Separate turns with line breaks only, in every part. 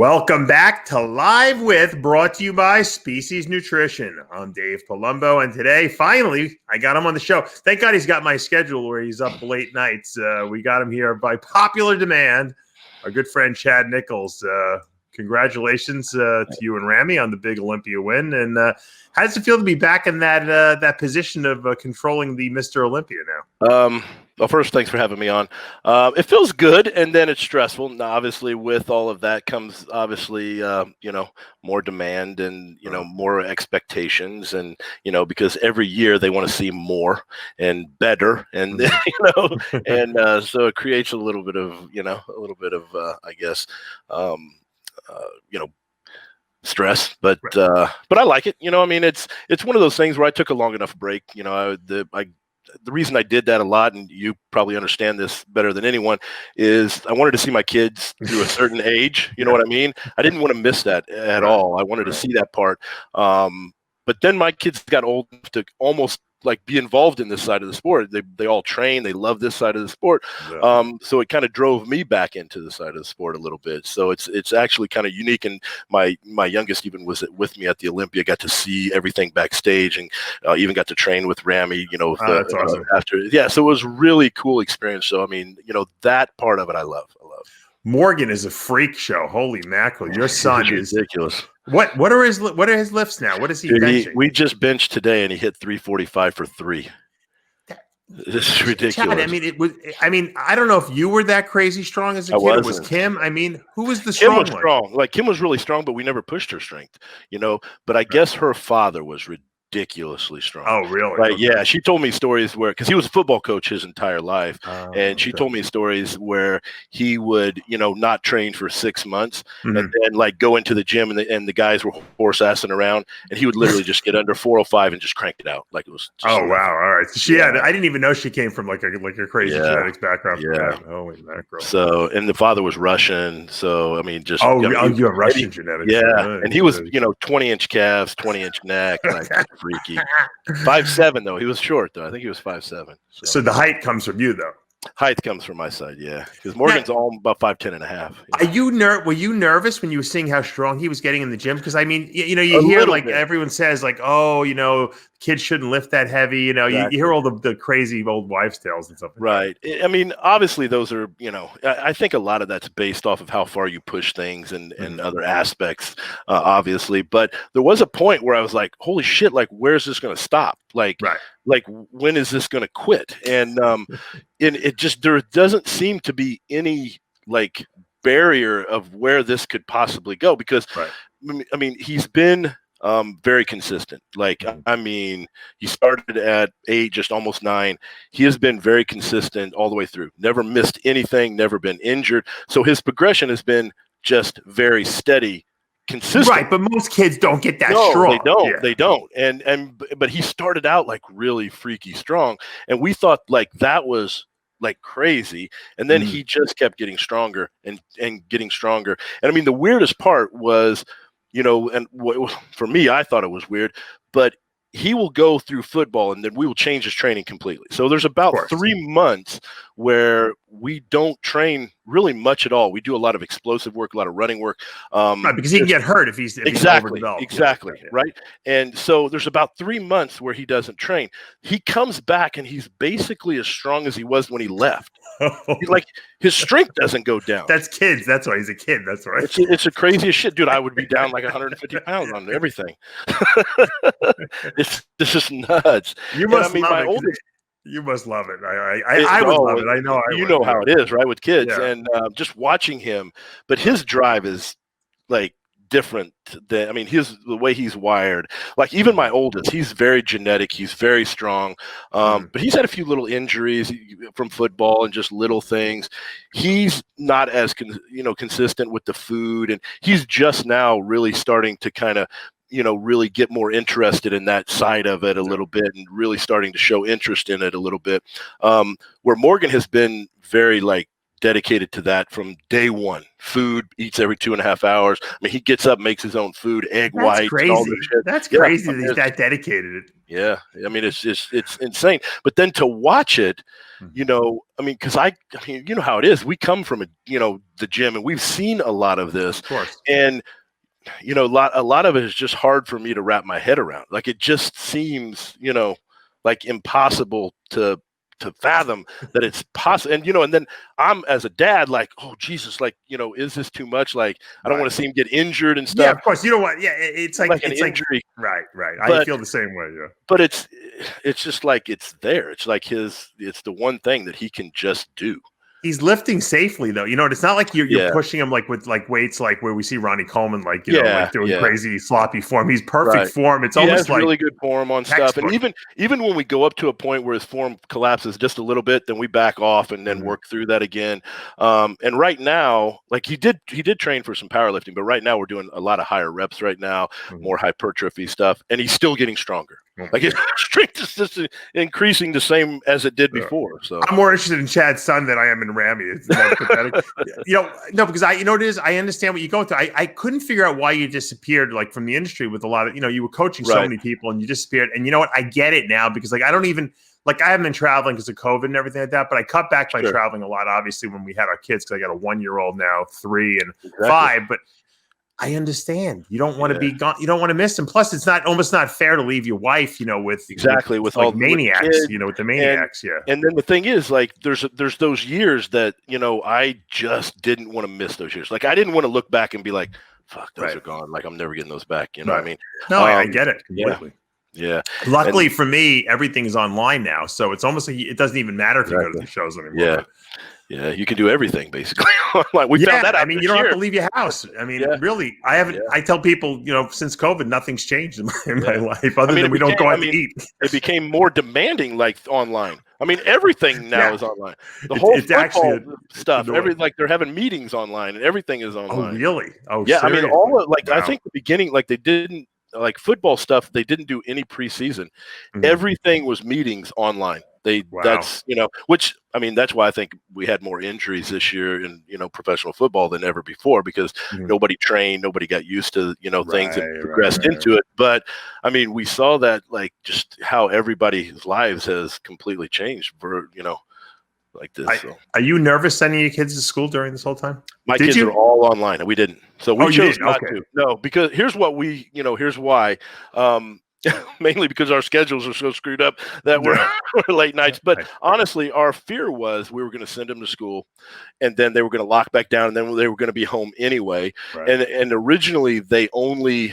Welcome back to Live With, brought to you by Species Nutrition. I'm Dave Palumbo, and today, finally, I got him on the show. Thank God he's got my schedule where he's up late nights. We got him here by popular demand. Our good friend Chad Nicholls. Congratulations to you and Ramy on the big Olympia win. And how does it feel to be back in that position of controlling the Mr. Olympia now?
Well, first, thanks for having me on. It feels good, and then it's stressful. Now, obviously, with all of that comes obviously, more demand and, more expectations, and, because every year they want to see more and better, and, so it creates a little bit of, I guess, stress, but I like it. It's one of those things where I took a long enough break. The reason I did that a lot, and you probably understand this better than anyone, is I wanted to see my kids to a certain age. You know what I mean? I didn't want to miss that at all. I wanted to see that part. But then my kids got old enough to almost like be involved in this side of the sport. They all train. They love this side of the sport. Yeah. So it kind of drove me back into the side of the sport a little bit. So it's actually kind of unique. And my youngest even was with me at the Olympia, got to see everything backstage, and even got to train with Ramy,
that's awesome.
So it was really cool experience. So, that part of it, I love.
Morgan is a freak show. Holy mackerel. Your son is
ridiculous.
What are his lifts now? What is he benching?
We just benched today, and he hit 345 for 3. This is ridiculous.
Chad, I don't know if you were that crazy strong as a kid. It was Kim. Who was the strong one?
Kim was strong. Like, Kim was really strong, but we never pushed her strength, But I guess her father was ridiculously strong.
Oh, really?
Right. Okay. Yeah. She told me stories where, because he was a football coach his entire life, and she told me stories where he would, not train for 6 months, and then like go into the gym, and the guys were horse assing around, and he would literally just get under 405 and just crank it out like it was.
Oh, wow! All right. So I didn't even know she came from like a crazy genetics background.
Yeah.
Holy mackerel.
So, and the father was Russian. So
you have Russian genetics.
Yeah, right. And he was 20-inch calves, 20-inch neck, like. Freaky. 5'7", though. He was short, though. I think he was 5'7".
So the height comes from you, though.
Height comes from my side, yeah. Because Morgan's all about 5'10" and a half.
Were you nervous when you were seeing how strong he was getting in the gym? Because you hear like bit. Everyone says like, oh, kids shouldn't lift that heavy. Exactly. You hear all the crazy old wives' tales and stuff.
Right. Obviously those are, I think a lot of that's based off of how far you push things and other aspects, obviously. But there was a point where I was like, holy shit, like, where's this going to stop? Like when is this going to quit? And it just, there doesn't seem to be any like barrier of where this could possibly go, because he's been very consistent. Like, he started at 8, just almost 9. He has been very consistent all the way through, never missed anything, never been injured. So his progression has been just very steady, consistent.
Right, but most kids don't get that strong.
They don't. But he started out like really freaky strong, and we thought like that was like crazy, and then he just kept getting stronger and getting stronger. And the weirdest part was, for me, I thought it was weird, but he will go through football and then we will change his training completely. So there's about 3 months where we don't train really much at all. We do a lot of explosive work, a lot of running work.
Right, because he can get hurt if he's overdeveloped.
Exactly. Right. And so there's about 3 months where he doesn't train. He comes back and he's basically as strong as he was when he left. Like, his strength doesn't go down.
That's kids. That's why he's a kid. That's right.
It's the craziest shit, dude. I would be down like 150 pounds on everything. This is nuts.
You must love it. You must love it. I would love it. I know.
You know how it is, right, with kids, and just watching him. But his drive is like different than, the way he's wired. Like, even my oldest, he's very genetic. He's very strong. But he's had a few little injuries from football and just little things. He's not as consistent with the food, and he's just now really starting to kind of really get more interested in that side of it a little bit, and really starting to show interest in it a little bit. Where Morgan has been very like dedicated to that from day one. Food, eats every 2.5 hours. I mean, he gets up, makes his own food, egg
That's
whites,
crazy.
and all this shit.
That's
Yeah,
crazy
I
that
mean,
he's that dedicated.
yeah, I mean, it's insane. But then to watch it,
Mhm.
I mean, because I mean, you know how it is. We come from the gym, and we've seen a lot of this,
Of course.
and a lot of it is just hard for me to wrap my head around. Like it just seems, like impossible to fathom that it's possible. And then I'm as a dad, like, oh Jesus, like, is this too much? Like, I don't
Right.
want to see him get injured and
Yeah,
stuff.
of course. You know what? Yeah, it's like
an injury.
right. I
But
feel the same way. Yeah.
but it's just like it's there. It's like it's the one thing that he can just do.
He's lifting safely though. It's not like you're
Yeah.
pushing him like with like weights like where we see Ronnie Coleman like
Yeah,
doing
yeah.
crazy sloppy form. He's perfect
Right.
form. It's
He
almost
has
like
really good form on stuff. And
textbook.
even when we go up to a point where his form collapses just a little bit, then we back off and then
Mhm.
work through that again. And right now, like he did train for some powerlifting, but right now we're doing a lot of higher reps right now,
Mhm.
more hypertrophy stuff, and he's still getting stronger.
Oh,
Like his strength is just increasing the same as it did
Yeah.
before. So
I'm more interested in Chad's son than I am in Ramy. It's that pathetic. No, because it is. I understand what you're going through. I couldn't figure out why you disappeared, like from the industry with a lot of, you were coaching so
Right.
many people and you disappeared. And you know what? I get it now because like I don't even like I haven't been traveling because of COVID and everything like that. But I cut back by
Sure.
traveling a lot, obviously, when we had our kids. Because I got a 1-year-old now, 3 and
Exactly.
5. But I understand. You don't want to be gone. You don't want to miss them. Plus, it's almost not fair to leave your wife, with
all
like maniacs, with the maniacs. Yeah.
And then the thing is, like, there's those years that I just didn't want to miss those years. Like, I didn't want to look back and be like, "Fuck, those are gone." Like, I'm never getting those back. You know what I mean?
No, I get it completely.
Yeah.
Luckily for me, everything is online now, so it's almost like it doesn't even matter if you go to the shows anymore.
Yeah. Yeah, you can do everything basically. Like we found that out.
I mean, you don't have to leave your house. I mean, really, I haven't.
Yeah.
I tell people, since COVID, nothing's changed in my life other than we don't go out to eat.
It became more demanding, like online. I mean, everything now is online. The whole
it's
football
actually
stuff, like they're having meetings online, and everything is online.
Oh, really? Oh,
yeah.
seriously?
I mean, all
Wow.
I think the beginning, like they didn't like football stuff. They didn't do any preseason.
Mhm.
Everything was meetings online. That's which I mean that's why I think we had more injuries this year in professional football than ever before because nobody trained, nobody got used to things and progressed into it. But I mean we saw that like just how everybody's lives has completely changed for like this.
Are you nervous sending your kids to school during this whole time?
My kids are all online and we didn't. So we chose not to. No, because here's why. Mainly because our schedules are so screwed up that we're late nights. But honestly, our fear was we were going to send them to school and then they were going to lock back down and then they were going to be home anyway. Right. And originally they only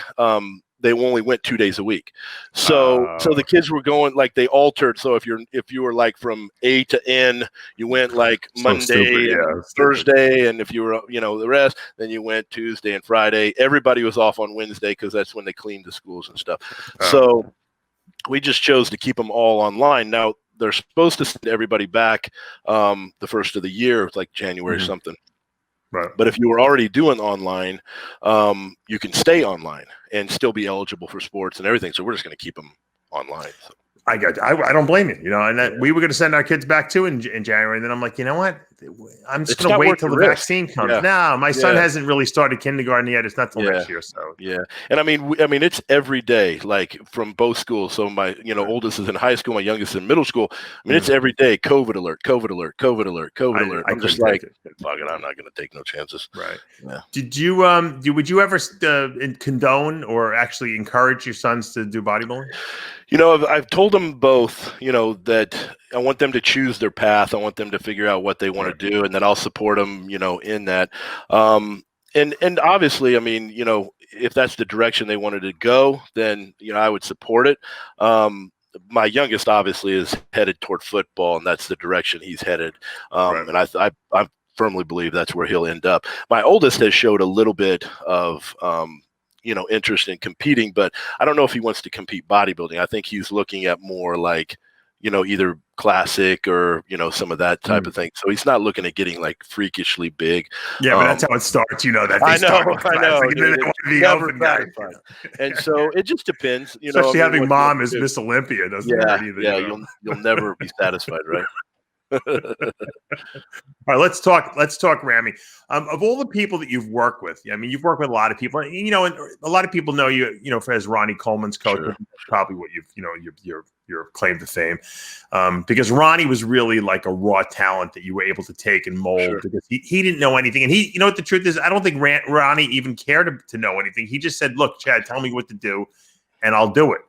went 2 days a week. So the kids were going like they altered. So if you were like from A to N, you went like Monday and Thursday. And if you were, the rest, then you went Tuesday and Friday. Everybody was off on Wednesday because that's when they cleaned the schools and stuff. So we just chose to keep them all online. Now they're supposed to send everybody back the first of the year, like January or something.
Right.
But if you were already doing online, you can stay online and still be eligible for sports and everything. So we're just going to keep them online. So.
I got you. I don't blame you. And we were going to send our kids back too in January. And then I'm like, you know what? I'm just going to wait till the vaccine comes. Yeah. No, my son hasn't really started kindergarten yet. It's not till next year. So
and I mean, it's every day, like from both schools. So my oldest is in high school, my youngest is in middle school. I mean, it's every day. COVID alert, COVID alert, COVID alert, COVID alert. I'm just like, fuck it, I'm not going to take no chances.
Right.
Yeah.
Did you would you ever condone or actually encourage your sons to do bodybuilding?
I've told them both, that I want them to choose their path. I want them to figure out what they want to do, and then I'll support them, in that. And obviously, I mean, if that's the direction they wanted to go, then, I would support it. My youngest obviously is headed toward football, and that's the direction he's headed. And I firmly believe that's where he'll end up. My oldest has showed a little bit of, interest in competing, but I don't know if he wants to compete bodybuilding. I think he's looking at more like, either classic or, some of that type of thing. So he's not looking at getting like freakishly big.
Yeah, but that's how it starts. That
I know.
And then they want to be open guy.
And so it just depends.
Especially having mom as Miss Olympia doesn't hurt either.
Yeah, you'll never be satisfied, right?
All right, let's talk. Let's talk, Ramy. Of all the people that you've worked with, I mean, you've worked with a lot of people. You know, and a lot of people know you. You know, as Ronnie Coleman's coach,
Sure.
probably what you've, you know, your claim to fame, because Ronnie was really like a raw talent that you were able to take and mold.
Sure.
Because he didn't know anything, and you know what the truth is, I don't think Ronnie even cared to know anything. He just said, "Look, Chad, tell me what to do, and I'll do it."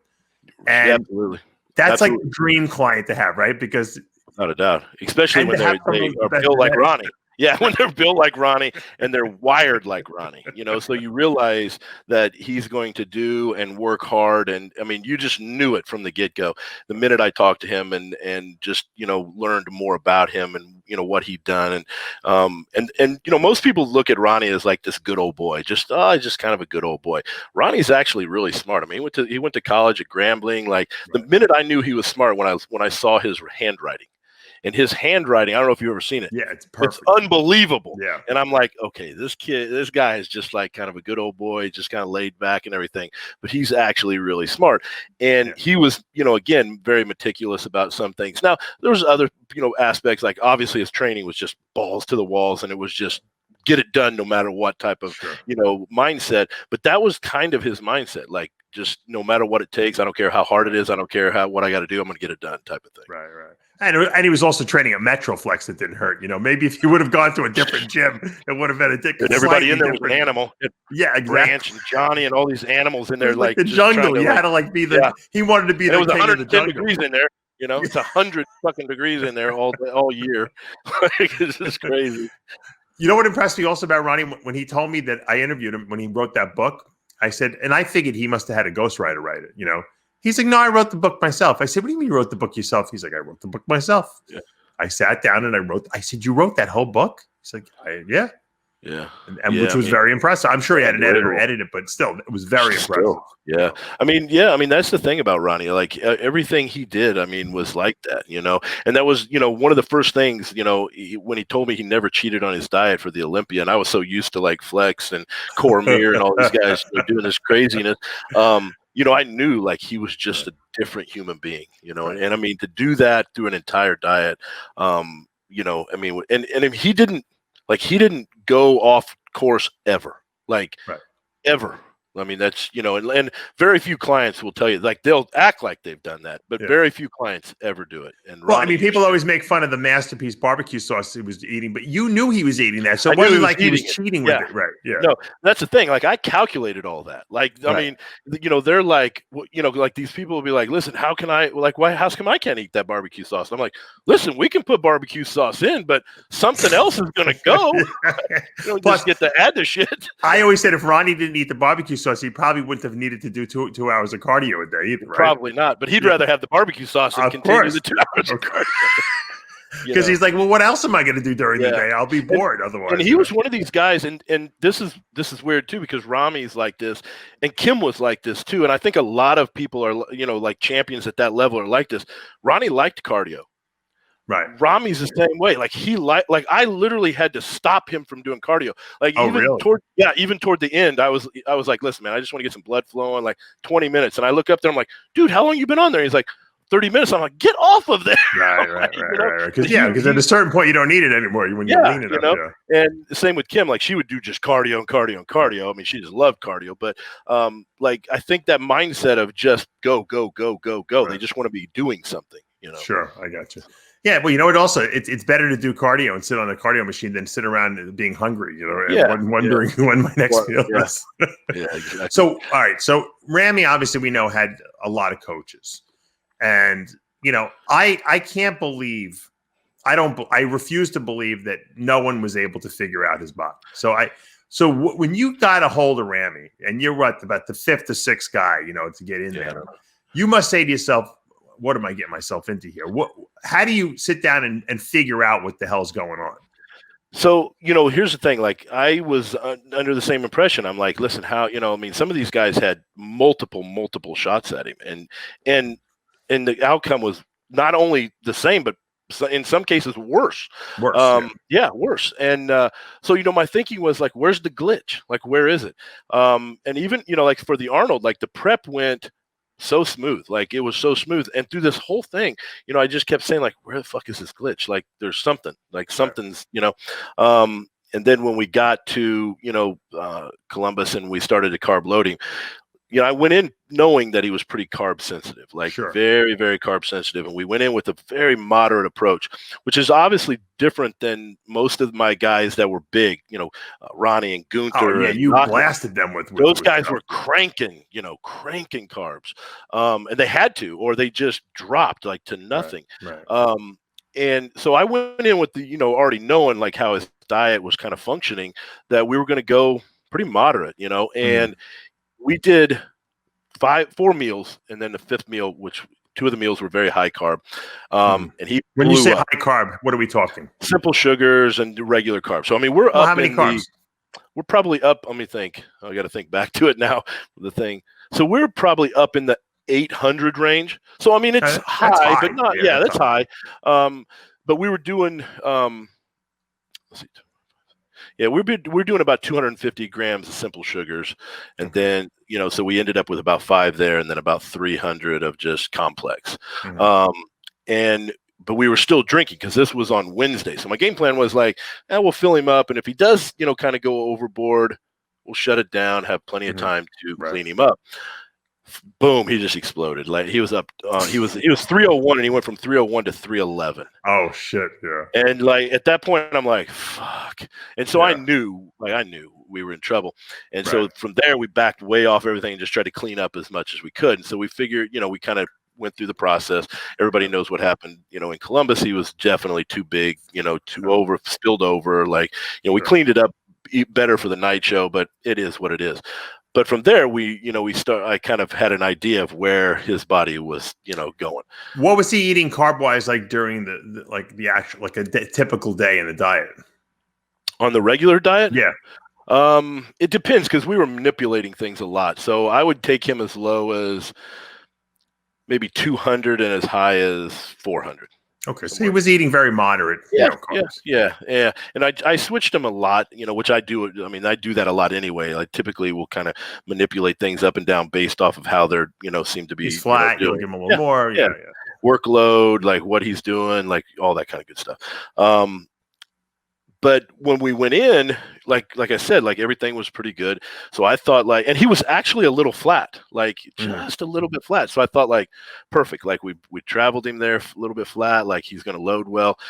And
Absolutely.
that's like a dream client to have, right? Because
Without a doubt, especially when they
have
are built like Ronnie. Yeah, when they're built like Ronnie and they're wired like Ronnie, you know, so you realize that he's going to do and work hard. And I mean, you just knew it from the get-go. The minute I talked to him and just, you know, learned more about him and, you know, what he'd done. And you know, most people look at Ronnie as like this good old boy, just kind of a good old boy. Ronnie's actually really smart. I mean, he went to college at Grambling. Like the minute I knew he was smart when I saw his handwriting. And his handwriting, I don't know if you've ever seen it.
Yeah, it's perfect.
It's unbelievable.
Yeah.
And I'm like, okay, this guy is just like kind of a good old boy, just kind of laid back and everything. But he's actually really smart. And he was, you know, again, very meticulous about some things. Now, there was other, you know, aspects, like obviously his training was just balls to the walls, and it was just get it done no matter what type of, you know, mindset. But that was kind of his mindset, like just no matter what it takes. I don't care how hard it is. I don't care what I got to do. I'm going to get it done type of thing.
Right. And he was also training at Metroflex that didn't hurt. You know, maybe if he would have gone to a different gym, it would have been a different.
Everybody in there was an animal.
Yeah, exactly.
Branch and Johnny and all these animals in there, like
the jungle. You had to like be the. Yeah. He wanted to be.
And
the
it was
king
110
of the
degrees in there. You know, it's 100 fucking degrees in there all year. It's just crazy.
You know what impressed me also about Ronnie, when he told me that I interviewed him when he wrote that book? I said, and I figured he must have had a ghostwriter write it, you know? He's like, no, I wrote the book myself. I said, what do you mean you wrote the book yourself? He's like, I wrote the book myself. Yeah. I sat down and I said, you wrote that whole book? He's like, yeah.
Yeah.
And which was very impressive. I'm sure he had an editor edit it, but still, it was very impressive.
Yeah. I mean, that's the thing about Ronnie. Like everything he did, I mean, was like that, you know? And that was, you know, one of the first things, you know, when he told me he never cheated on his diet for the Olympia, and I was so used to like Flex and Cormier and all these guys, you know, doing this craziness. You know, I knew like he was just a different human being, you know, and I mean, to do that through an entire diet, you know, I mean, and he didn't go off course ever, like ever. I mean, that's, you know, and very few clients will tell you, like, they'll act like they've done that, but very few clients ever do it. And
well, I mean, people always make fun of the masterpiece barbecue sauce he was eating, but you knew he was eating that, so it wasn't like he was cheating with it, right? Yeah.
No, that's the thing. Like, I calculated all that. Like, I mean, you know, they're like, you know, like these people will be like, listen, how come I can't eat that barbecue sauce? And I'm like, listen, we can put barbecue sauce in, but something else is going to go. You don't just get to add the shit.
I always said if Ronnie didn't eat the barbecue sauce, he probably wouldn't have needed to do two hours of cardio a day either, right?
Probably not, but he'd rather have the barbecue sauce and continue the 2 hours of cardio.
Because he's like, well, what else am I going to do during the day? I'll be bored otherwise.
And he was one of these guys, and this is weird too, because Ramy's like this, and Kim was like this too. And I think a lot of people are, you know, like champions at that level are like this. Ronnie liked cardio.
Right.
Ramy's the same way. Like I literally had to stop him from doing cardio. Like even toward the end, I was like, listen, man, I just want to get some blood flowing, like 20 minutes. And I look up there, I'm like, dude, how long you been on there? He's like, 30 minutes. I'm like, get off of there.
Right. Because at a certain point you don't need it anymore when you're leaning up.
Yeah. And the same with Kim, like she would do just cardio and cardio and cardio. I mean, she just loved cardio, but like I think that mindset of just go. Right. They just want to be doing something, you know.
Sure, I got you. Yeah, well, you know what? Also, it's better to do cardio and sit on a cardio machine than sit around being hungry, you know, and wondering when my next meal is.
Yeah, exactly.
So, all right. So, Ramy, obviously, we know had a lot of coaches, and you know, I can't believe, I refuse to believe that no one was able to figure out his body. So when you got a hold of Ramy, and you're about the fifth or sixth guy, you know, to get in there, you must say to yourself, what am I getting myself into here? How do you sit down and figure out what the hell's going on?
So, you know, here's the thing. Like, I was under the same impression. I'm like, listen, how, you know, I mean, some of these guys had multiple shots at him, and the outcome was not only the same, but in some cases worse. Worse. And so, you know, my thinking was like, where's the glitch? Like, where is it? And even, you know, like for the Arnold, like the prep went so smooth. Like, it was so smooth. And through this whole thing, I just kept saying, like, where the fuck is this glitch? Like, there's something, like something's, and then when we got to, Columbus, and we started the carb loading, I went in knowing that he was pretty carb sensitive, like very, very carb sensitive. And we went in with a very moderate approach, which is obviously different than most of my guys that were big, Ronnie and Gunther.
Oh, yeah,
and
you blasted them with
those guys were cranking carbs. And they had to, or they just dropped like to nothing.
Right.
And so I went in with the, already knowing like how his diet was kind of functioning, that we were going to go pretty moderate, and we did 4 meals, and then the 5th meal, which 2 of the meals were very high carb. And he,
when you say high carb, what are we talking?
Simple sugars and regular carbs. So I mean, we're up
how many carbs?
We're probably up. Let me think. I got to think back to it now. The thing. So we're probably up in the 800 range. So I mean, it's high, but not. Yeah, that's high. But we were doing. Let's see. Yeah, we're doing about 250 grams of simple sugars, and then so we ended up with about 5 there, and then about 300 of just complex. But we were still drinking because this was on Wednesday. So my game plan was like, we'll fill him up, and if he does, kind of go overboard, we'll shut it down, have plenty of time to clean him up. Boom, he just exploded. Like, he was up, he was 301, and he went from 301 to 311.
Oh shit, yeah.
And like at that point, I'm like, fuck. And so I knew we were in trouble. And so from there, we backed way off everything and just tried to clean up as much as we could. And so we figured, we kind of went through the process. Everybody knows what happened, in Columbus. He was definitely too big, spilled over. Like, we cleaned it up better for the night show, but it is what it is. But from there, I kind of had an idea of where his body was, going.
What was he eating carb wise, like during the actual, like a typical day in the diet?
On the regular diet?
Yeah.
It depends, because we were manipulating things a lot. So I would take him as low as maybe 200 and as high as 400.
Okay, so he was eating very moderate. Carbs.
Yeah. And I switched him a lot, which I do. I mean, I do that a lot anyway. Like, typically we'll kind of manipulate things up and down based off of how they're, seem to be.
He's flat. You'll give him a little more. Yeah.
Workload, like what he's doing, like all that kind of good stuff. But when we went in, like I said, like everything was pretty good. So I thought and he was actually a little flat, like just a little bit flat. So I thought like, perfect. Like we traveled him there a little bit flat, like he's going to load well.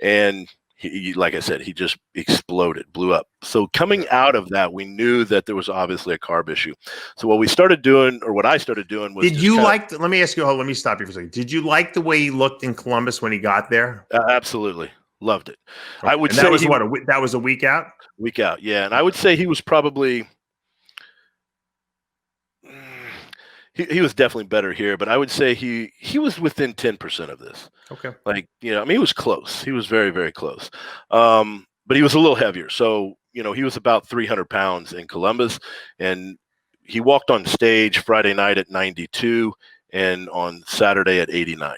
And he, like I said, he just exploded, blew up. So coming out of that, we knew that there was obviously a carb issue. So what I started doing was,
let me ask you, let me stop you for a second. Did you like the way he looked in Columbus when he got there?
Absolutely. Loved it.
Okay.
I would
say
that was
that was a week out?
Week out, yeah. And I would say he was probably he was definitely better here, but I would say he was within 10% of this.
Okay.
Like, I mean, he was close. He was very, very close. But he was a little heavier. So, he was about 300 pounds in Columbus, and he walked on stage Friday night at 92 and on Saturday at 89.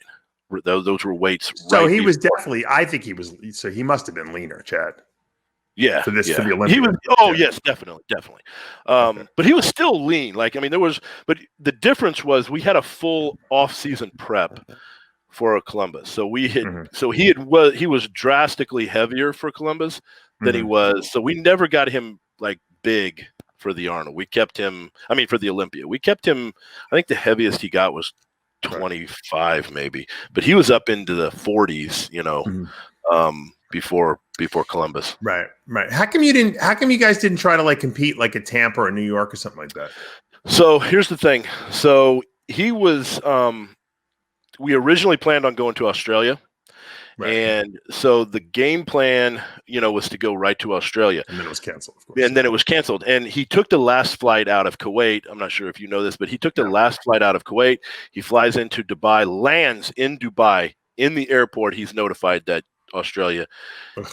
Those were weights.
So he was definitely, I think he was, so he must have been leaner, Chad.
Yeah.
For the Olympia.
He was, yes, definitely. But he was still lean. Like, I mean, but the difference was we had a full off-season prep for Columbus. So he was drastically heavier for Columbus than he was. So we never got him like big for the Arnold. We kept him, for the Olympia. We kept him, I think the heaviest he got was 25 maybe, but he was up into the 40s, before Columbus. Right.
How come you guys didn't try to like compete like at Tampa or New York or something like that?
So here's the thing. So he was, we originally planned on going to Australia. Right. And so the game plan, was to go right to Australia.
And then it was canceled, of course.
And then it was canceled. And he took the last flight out of Kuwait. I'm not sure if you know this, but he took the last flight out of Kuwait. He flies into Dubai, lands in Dubai. In the airport, he's notified that Australia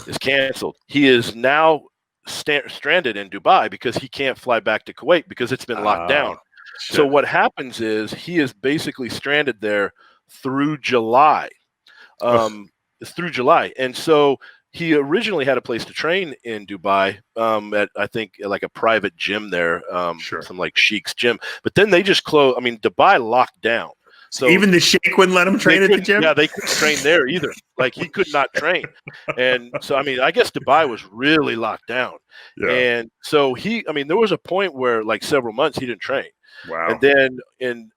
is canceled. He is now stranded in Dubai because he can't fly back to Kuwait because it's been locked down. Shit. So what happens is he is basically stranded there through July. It's through July. And so he originally had a place to train in Dubai, at I think like a private gym there,
Sure.
some like Sheik's gym. But then they just closed. I mean, Dubai locked down.
So even the Sheikh wouldn't let him train at the gym?
Yeah, they couldn't train there either. Like he could not train. And so, I mean, I guess Dubai was really locked down.
Yeah.
And so I mean, there was a point where like several months he didn't train.
Wow.
And then in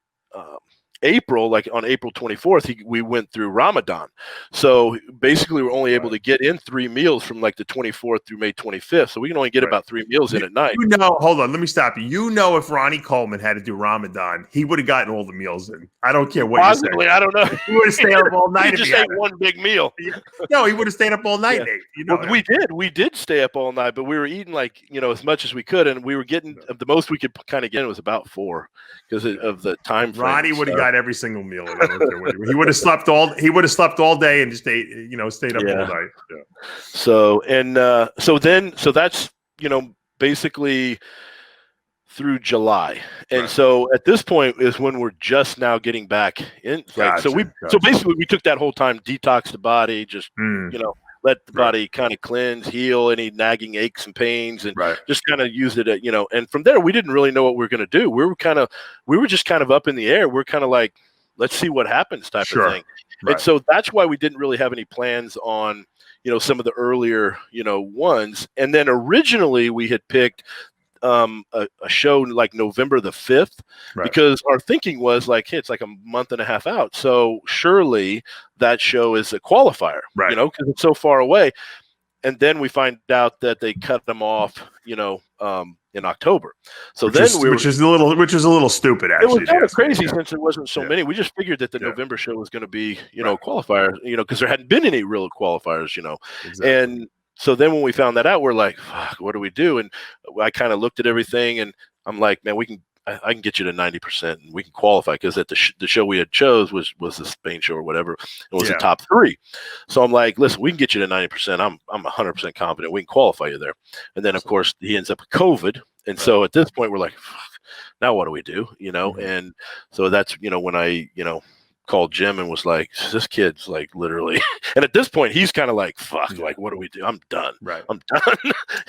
April, like on April 24th, we went through Ramadan. So basically we're only able to get in 3 meals from like the 24th through May 25th. So we can only get about 3 meals in at night.
You know, hold on, let me stop you. You know, if Ronnie Coleman had to do Ramadan, he would have gotten all the meals in. I don't care what
Possibly,
you say.
I don't know.
He would have stayed up all night.
He just ate one big meal.
No, he would have stayed up all night.
Yeah.
Nate, you know,
well, we did stay up all night, but we were eating like, you know, as much as we could, and we were getting the most we could kind of get was about 4 because of the time frame.
Ronnie would have got every single meal. He would have slept all day and just ate, you know, stayed up all night. Yeah.
So that's, you know, basically through July. And so at this point is when we're just now getting back in. Like, so basically we took that whole time, detox the body, just, you know, let the body kind of cleanse, heal any nagging aches and pains, and just kind of use it at, you know, and from there, we didn't really know what we were going to do. We were just kind of up in the air. We're kind of like, let's see what happens type of thing. And so that's why we didn't really have any plans on, you know, some of the earlier, you know, ones. And then originally we had picked a show like November the 5th, because our thinking was like, hey, it's like a month and a half out. So surely that show is a qualifier, you know, because it's so far away. And then we find out that they cut them off, you know, in October. So which is a
little stupid. Actually,
it was kind of crazy since there wasn't so many. We just figured that the November show was going to be, you know, qualifier, you know, because there hadn't been any real qualifiers, you know, and so then when we found that out, we're like, fuck, what do we do? And I kind of looked at everything, and I'm like, man, I can get you to 90% and we can qualify, because at the show we had chose was the Spain show or whatever. It was the top 3. So I'm like, listen, we can get you to 90%. I'm 100% confident we can qualify you there. And then of course he ends up with COVID. And so at this point we're like, fuck, now what do we do? You know? And so that's, you know, when I, you know, called Jim and was like, this kid's like literally, and at this point he's kind of like, fuck, like, what do we do? I'm done. I'm done.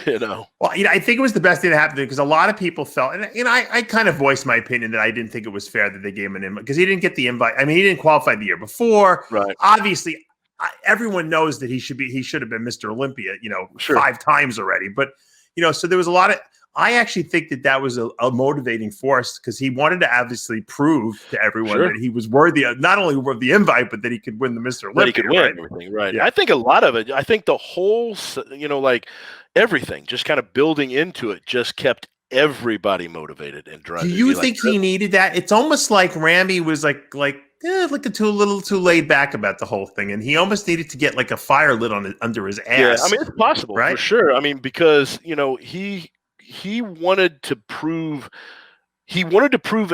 You know? Well,
you know, I think it was the best thing that happened, because a lot of people felt, and you know, I kind of voiced my opinion that I didn't think it was fair that they gave him an invite, because he didn't get the invite. I mean, he didn't qualify the year before. Obviously, everyone knows that he should have been Mr. Olympia, you know, 5 times already. But, you know, so there was a lot of, I actually think that was a motivating force, because he wanted to obviously prove to everyone that he was worthy of not only of the invite, but that he could win the Mr. Olympia.
That he could win everything, Yeah. I think a lot of it, I think the whole, you know, like everything just kind of building into it just kept everybody motivated and driving.
Do you think he needed that? It's almost like Ramy was like a little too laid back about the whole thing, and he almost needed to get like a fire lit under his ass.
Yeah, I mean, it's possible, for sure. I mean, because, you know, he wanted to prove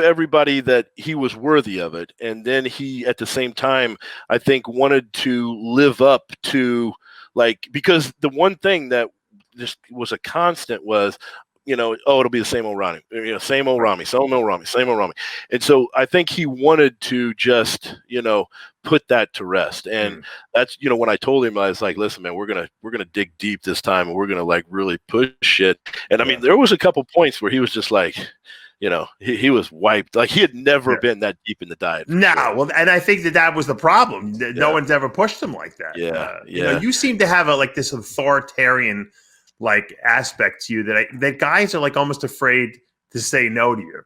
everybody that he was worthy of it. And then he, at the same time, I think wanted to live up to, like, because the one thing that just was a constant was, you know, oh, it'll be the same old Ronnie, you know, same old Ramy, same old Ramy, same old Ramy. And so I think he wanted to just, you know, put that to rest. And that's, you know, when I told him, I was like, listen, man, we're going to dig deep this time, and we're going to like really push it. And I mean, there was a couple points where he was just like, you know, he was wiped. Like he had never been that deep in the diet.
No, well, and I think that was the problem. No one's ever pushed him like that. You know, you seem to have this authoritarian aspect to you that guys are like almost afraid to say no to you.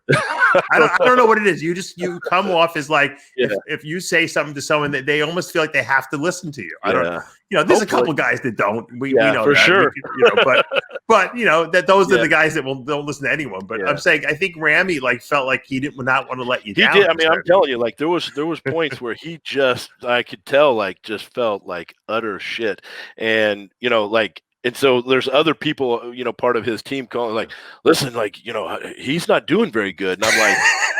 I don't know what it is. You come off as like, if you say something to someone, that they almost feel like they have to listen to you. I don't know. You know, there's a couple guys that don't. We know
for
that.
sure.
You know, but you know that those are the guys that don't listen to anyone. But I'm saying, I think Ramy felt like he did not want to let you down.
He did. I mean, I'm telling you, like there was points where he just, I could tell, like just felt like utter shit, and you know, like. And so there's other people, you know, part of his team calling like, listen, like, you know, he's not doing very good. And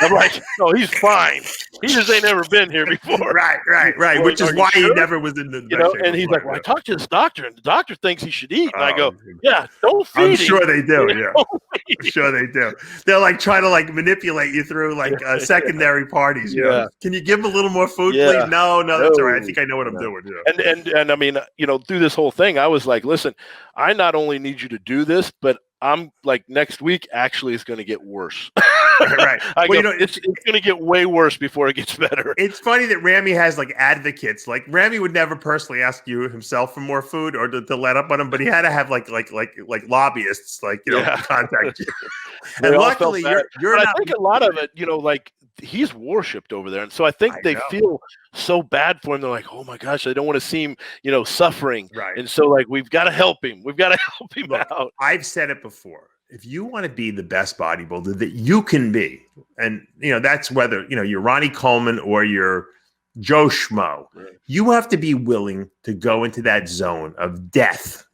I'm like, no, he's fine. He just ain't never been here before.
Right. Which is why he never was in the best shape
and he's
before,
like, well, I talked to this doctor, and the doctor thinks he should eat. And I go,
Oh,
yeah, don't feed him.
I'm sure they do. Yeah, I'm sure they do. They're like trying to like manipulate you through like secondary parties. You know, can you give him a little more food, please? No, that's all right. I think I know what I'm doing. Yeah.
And I mean, through this whole thing, I was like, listen, I not only need you to do this, but I'm like, next week actually is going to get worse.
Right.
It's going to get way worse before it gets better.
It's funny that Ramy has like advocates. Like Ramy would never personally ask you himself for more food or to let up on him, but he had to have like lobbyists, like contact you. And luckily, you're not.
I think a lot of it, like he's worshipped over there, and so I think they feel so bad for him. They're like, oh my gosh, I don't want to see him, suffering.
Right.
And so like we've got to help him. We've got to help him out.
I've said it before. If you want to be the best bodybuilder that you can be, and that's whether you're Ronnie Coleman or you're Joe Schmo, you have to be willing to go into that zone of death,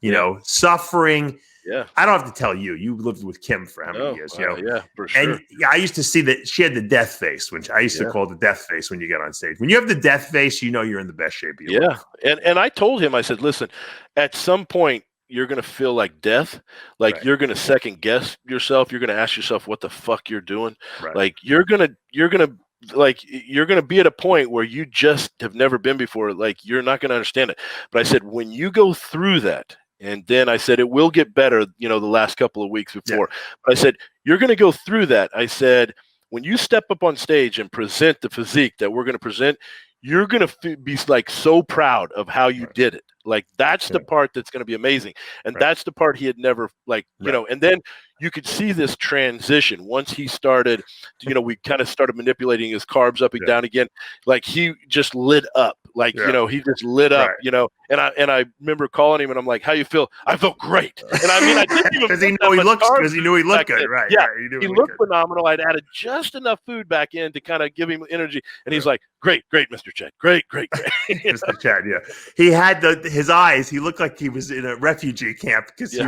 suffering.
Yeah,
I don't have to tell you. You lived with Kim for how many years?
Yeah, for sure.
And I used to see that she had the death face, which I used to call the death face when you get on stage. When you have the death face, you're in the best shape of your life.
And I told him, I said, listen, at some point, you're going to feel like death. Like you're going to second guess yourself. You're going to ask yourself what the fuck you're doing.
Right.
Like you're going to be at a point where you just have never been before. Like you're not going to understand it. But I said, when you go through that, and then I said, it will get better, the last couple of weeks before. But I said, you're going to go through that. I said, when you step up on stage and present the physique that we're going to present, you're going to be like so proud of how you did it. Like that's the part that's going to be amazing. And that's the part he had never and then you could see this transition once he started, we kind of started manipulating his carbs up and down again. Like he just lit up, like, he just lit up, and I remember calling him and I'm like, how you feel? I felt great. And I mean, I didn't even
because he knew he looked good. Right.
Yeah. He looked phenomenal. I'd added just enough food back in to kind of give him energy. And he's like, great, Mr. Chad. Great.
Mr. Chad. Yeah. He had his eyes. He looked like he was in a refugee camp because he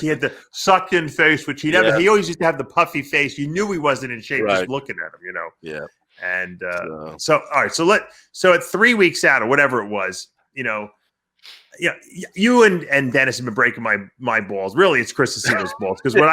had the sucked in face, which he never, he always used to have the puffy face. You knew he wasn't in shape just looking at him,
Yeah.
And so, all right. So at 3 weeks out or whatever it was, you and Dennis have been breaking my balls. Really, it's Chris Aceto's balls. Because when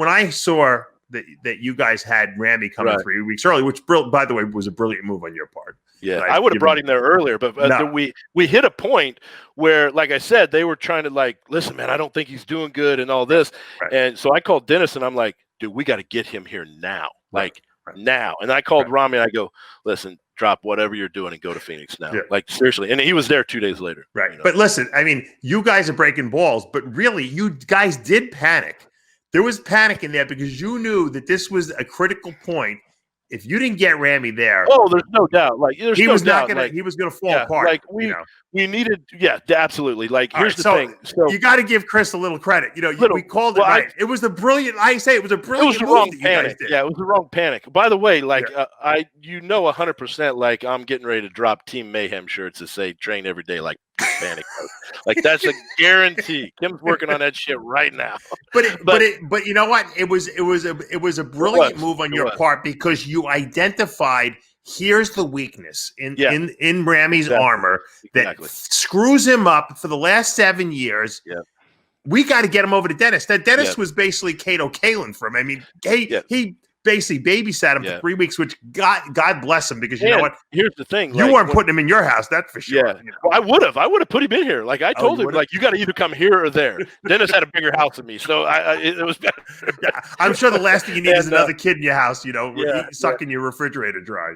I saw that you guys had Ramy coming 3 weeks early, which by the way was a brilliant move on your part.
Yeah, I would have brought him there earlier, but we hit a point where, like I said, they were trying to like, listen, man, I don't think he's doing good and all this. Right. And so I called Dennis and I'm like, dude, we got to get him here now. Like now. And I called Ramy and I go, listen, drop whatever you're doing and go to Phoenix now. Yeah. Like seriously. And he was there 2 days later.
Right. But listen, I mean, you guys are breaking balls, but really you guys did panic. There was panic in there because you knew that this was a critical point. If you didn't get Ramy there,
there's no doubt. Like he was
gonna fall apart.
Like we needed, absolutely. Like here's the thing. So
you got to give Chris a little credit. We called it right. It was the brilliant. I say it was a brilliant.
It was the wrong panic. Yeah, it was the wrong panic. By the way, like 100%. Like I'm getting ready to drop Team Mayhem shirts that say "Train every day like panic." Like that's a guarantee. Kim's working on that shit right now.
But you know what? It was a brilliant move on your part because you identified. Here's the weakness in Ramy's armor that screws him up for the last 7 years. Yeah. We got to get him over to Dennis. That Dennis was basically Kato Kalin for him. I mean, he basically babysat him for 3 weeks, which God bless him because you know what?
Here's the thing.
You weren't putting him in your house, that's for sure.
Yeah. Well, I would have put him in here. Like I told him, like, you got to either come here or there. Dennis had a bigger house than me, so it was better.
I'm sure the last thing you need is another kid in your house, sucking your refrigerator dry,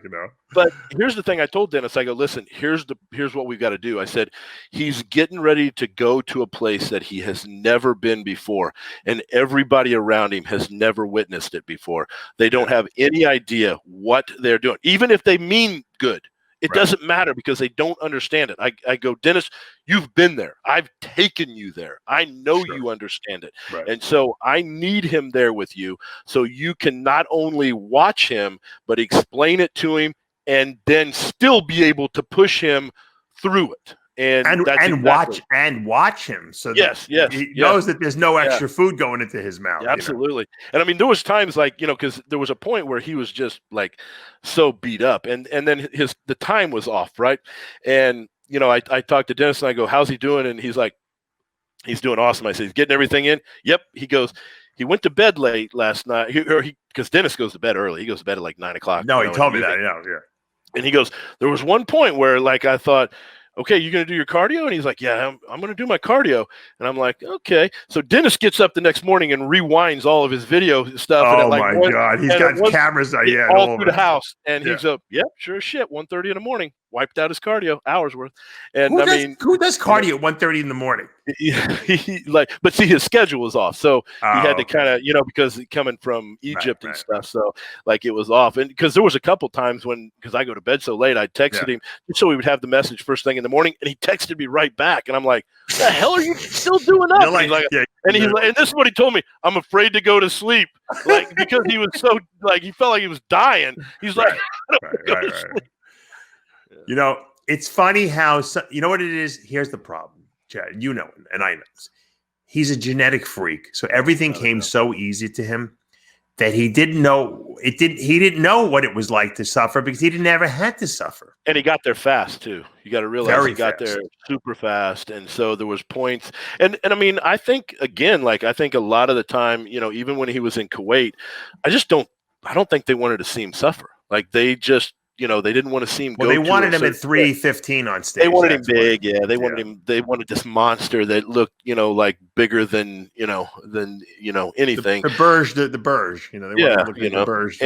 But here's the thing. I told Dennis, I go, listen, here's what we've got to do. I said, he's getting ready to go to a place that he has never been before, and everybody around him has never witnessed it before. They don't have any idea what they're doing, even if they mean good. It doesn't matter because they don't understand it. I go, Dennis, you've been there. I've taken you there. I know you understand it. Right. And so I need him there with you so you can not only watch him, but explain it to him and then still be able to push him through it. And that's
watch him. So
yes,
he knows that there's no extra food going into his mouth.
Yeah, absolutely. And I mean, there was times like, because there was a point where he was just like so beat up, and then the time was off, right? And I talked to Dennis and I go, "How's he doing?" And he's like, "He's doing awesome." I said, "He's getting everything in." Yep. He goes, "He went to bed late last night." Because Dennis goes to bed early. He goes to bed at like 9:00.
No, he told me that. Yeah.
And he goes, "There was one point where like I thought, okay, you going to do your cardio?" And he's like, "Yeah, I'm going to do my cardio." And I'm like, "Okay." So Dennis gets up the next morning and rewinds all of his video stuff.
Oh, my God. He's got cameras
all through the house. And he's up, yep, sure as shit, 1:30 in the morning. Wiped out his cardio, hours worth. And
who does cardio at 1:30 in the morning?
But see, his schedule was off. So he had to kind of, because coming from Egypt and stuff. So like it was off. And because there was a couple times because I go to bed so late, I texted him just so we would have the message first thing in the morning. And he texted me right back. And I'm like, "What the hell are you still doing up?" And this is what he told me: "I'm afraid to go to sleep." Like, because he was so like, he felt like he was dying. He's like, "I don't go to sleep."
It's funny how, you know what it is? Here's the problem, Chad. And I know. He's a genetic freak. So everything came so easy to him that he didn't know he didn't know what it was like to suffer because he never had to suffer.
And he got there fast too. You got to realize he got there super fast. And so there was points. And I mean, I think again, I think a lot of the time, even when he was in Kuwait, I don't think they wanted to see him suffer. Like they just, they didn't want to see him go.
They wanted him at 315 on stage.
They wanted him big, They wanted him. They wanted this monster that looked, like bigger than anything.
The Burj. They wanted to look the Burj.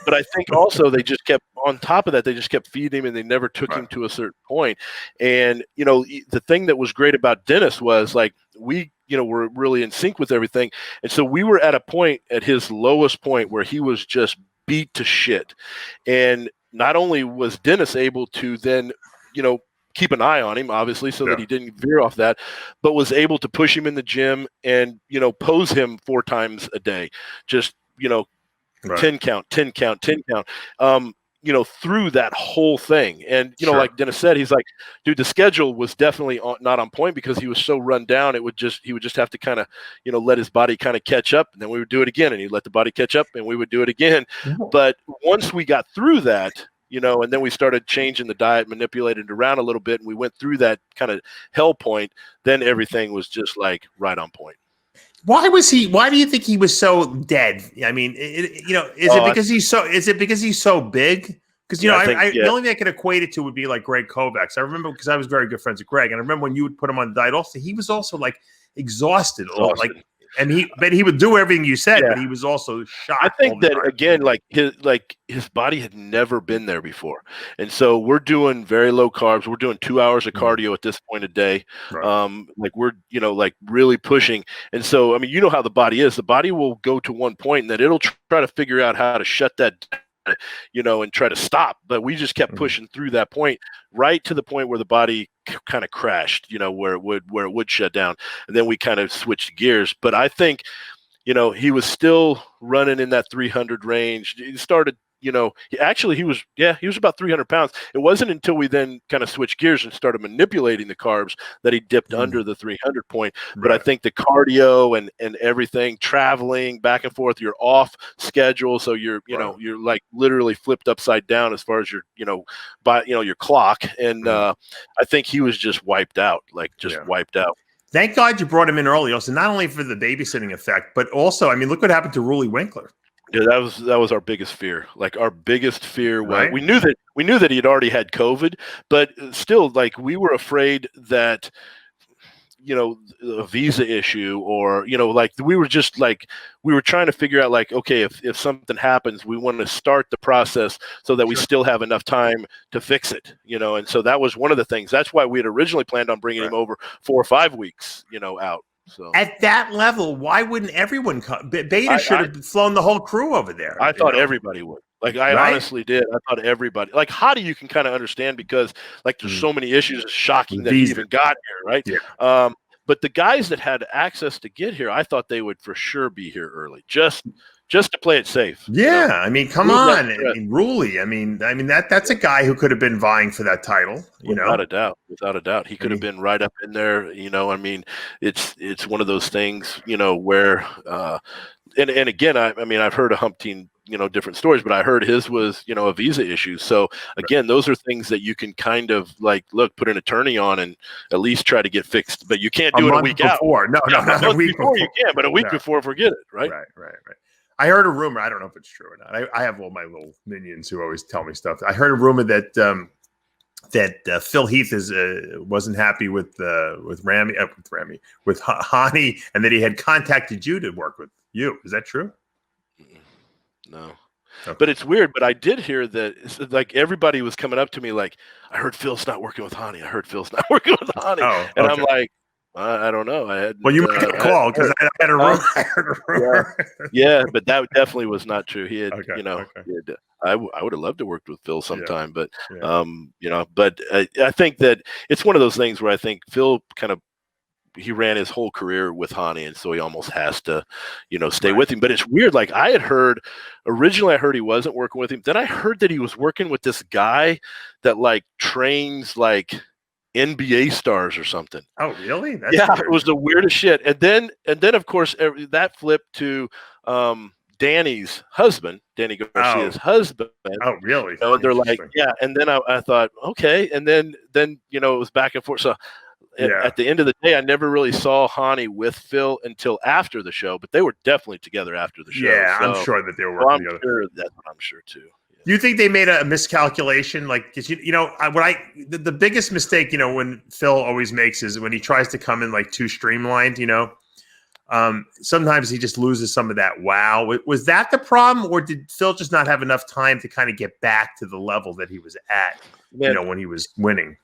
But I think also they just kept on top of that. They just kept feeding him, and they never took him to a certain point. And the thing that was great about Dennis was like we. Were really in sync with everything, and so we were at a point at his lowest point where he was just beat to shit, and not only was Dennis able to then, keep an eye on him, obviously, so that he didn't veer off that, but was able to push him in the gym and, pose him 4 times a day, just, 10 count, 10 count, 10 count, through that whole thing. And, like Dennis said, he's like, dude, the schedule was definitely not on point because he was so run down. He would just have to kind of, let his body kind of catch up, and then we would do it again, and he'd let the body catch up and we would do it again. But once we got through that, and then we started changing the diet, manipulated it around a little bit, and we went through that kind of hell point, then everything was just like right on point.
Why do you think he was so dead? I mean, is it because he's so big? Because, the only thing I could equate it to would be like Greg Kovacs. I remember because I was very good friends with Greg. And I remember when you would put him on the diet also, he was also like exhausted. And he would do everything you said, but he was also shot.
I think that again, his body had never been there before, and so we're doing very low carbs. We're doing 2 hours of cardio at this point a day. We're really pushing, and so I mean, how the body is. The body will go to one point, and then it'll try to figure out how to shut that down, and try to stop. But we just kept pushing through that point, right to the point where the body kind of crashed, where it would shut down, and then we kind of switched gears. But I think, he was still running in that 300 range. He started, he was about 300 pounds. It wasn't until we then kind of switched gears and started manipulating the carbs that he dipped under the 300 point. But I think the cardio and everything, traveling back and forth, you're off schedule. So you're like literally flipped upside down as far as your, your clock. And I think he was just wiped out, wiped out.
Thank God you brought him in early. Also, not only for the babysitting effect, but also, I mean, look what happened to Ruli Winkler.
Yeah, that was our biggest fear. Like our biggest fear was we knew that he had already had COVID, but still, like we were afraid that a visa issue or we were trying to figure out like, okay, if something happens, we want to start the process so that we still have enough time to fix it. And so that was one of the things. That's why we had originally planned on bringing him over 4 or 5 weeks, out. So
at that level, why wouldn't everyone come? Beta should have flown the whole crew over there.
I thought everybody would. Like I honestly did. I thought everybody. Like Hadi, you can kind of understand because like there's so many issues. It's shocking that he even got here, right?
Yeah.
But the guys that had access to get here, I thought they would for sure be here early. Just just to play it safe.
Yeah, I mean, come
Rule that
on. I
threat.
mean, Ruley. I mean, that's a guy who could have been vying for that title. You
Without
know,
a doubt, without a doubt, he
I
could have
mean,
been right up in there. I mean, it's one of those things, where and again, I mean, I've heard a Humpteen, different stories, but I heard his was, a visa issue. So again, those are things that you can kind of like, look, put an attorney on and at least try to get fixed, but you can't
a
do it a
month
week out.
before. No,
Yeah,
not
a
a
month
week
before
before.
you can, but a week
No.
before, forget it, right?
Right. I heard a rumor. I don't know if it's true or not. I have all my little minions who always tell me stuff. I heard a rumor that Phil Heath wasn't happy with Ramy, with Hani, and that he had contacted you to work with you. Is that true?
No.
Okay.
But it's weird. But I did hear that like everybody was coming up to me like, I heard Phil's not working with Hani. I heard Phil's not working with Hani.
Oh,
and
okay.
I'm like, I don't know. I had.
Well, you might get a call because I had a rumor. I heard a rumor.
Yeah, but that definitely was not true. He had,
Okay.
I would have loved to work with Phil sometime, but
Yeah.
but I think that it's one of those things where I think Phil he ran his whole career with Hani, and so he almost has to, stay with him. But it's weird. Like I heard he wasn't working with him. Then I heard that he was working with this guy that like trains like NBA stars or something.
Oh, really? That's
yeah,
weird.
it was the weirdest shit. And then of course that flipped to Danny's husband, Danny Garcia's husband.
Oh, really?
And they're like, yeah. And then I thought, okay. And then it was back and forth. So at the end of the day, I never really saw Hani with Phil until after the show, but they were definitely together after the show.
Yeah,
so,
I'm sure that they were working together.
That's what I'm sure too.
Do you think they made a miscalculation? Like, cause the biggest mistake, when Phil always makes is when he tries to come in like too streamlined, sometimes he just loses some of that wow. Was that the problem, or did Phil just not have enough time to kind of get back to the level that he was at, when he was winning?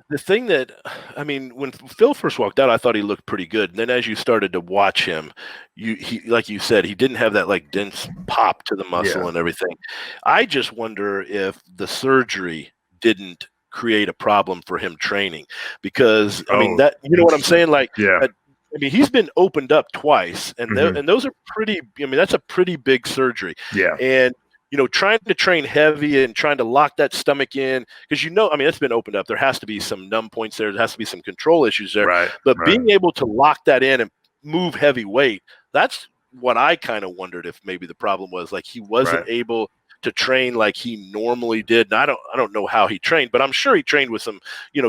The thing that, I mean, when Phil first walked out, I thought he looked pretty good. And then as you started to watch him, he like you said, he didn't have that like dense pop to the muscle and everything. I just wonder if the surgery didn't create a problem for him training, because I mean that, what I'm saying? Like, I mean, he's been opened up twice, and and those are pretty. I mean, that's a pretty big surgery.
Yeah,
and trying to train heavy and trying to lock that stomach in, because I mean, it's been opened up. There has to be some numb points there. There has to be some control issues there.
Right.
But being able to lock that in and move heavy weight, that's what I kind of wondered if maybe the problem was. Like he wasn't able to train like he normally did. And I don't know how he trained, but I'm sure he trained with some,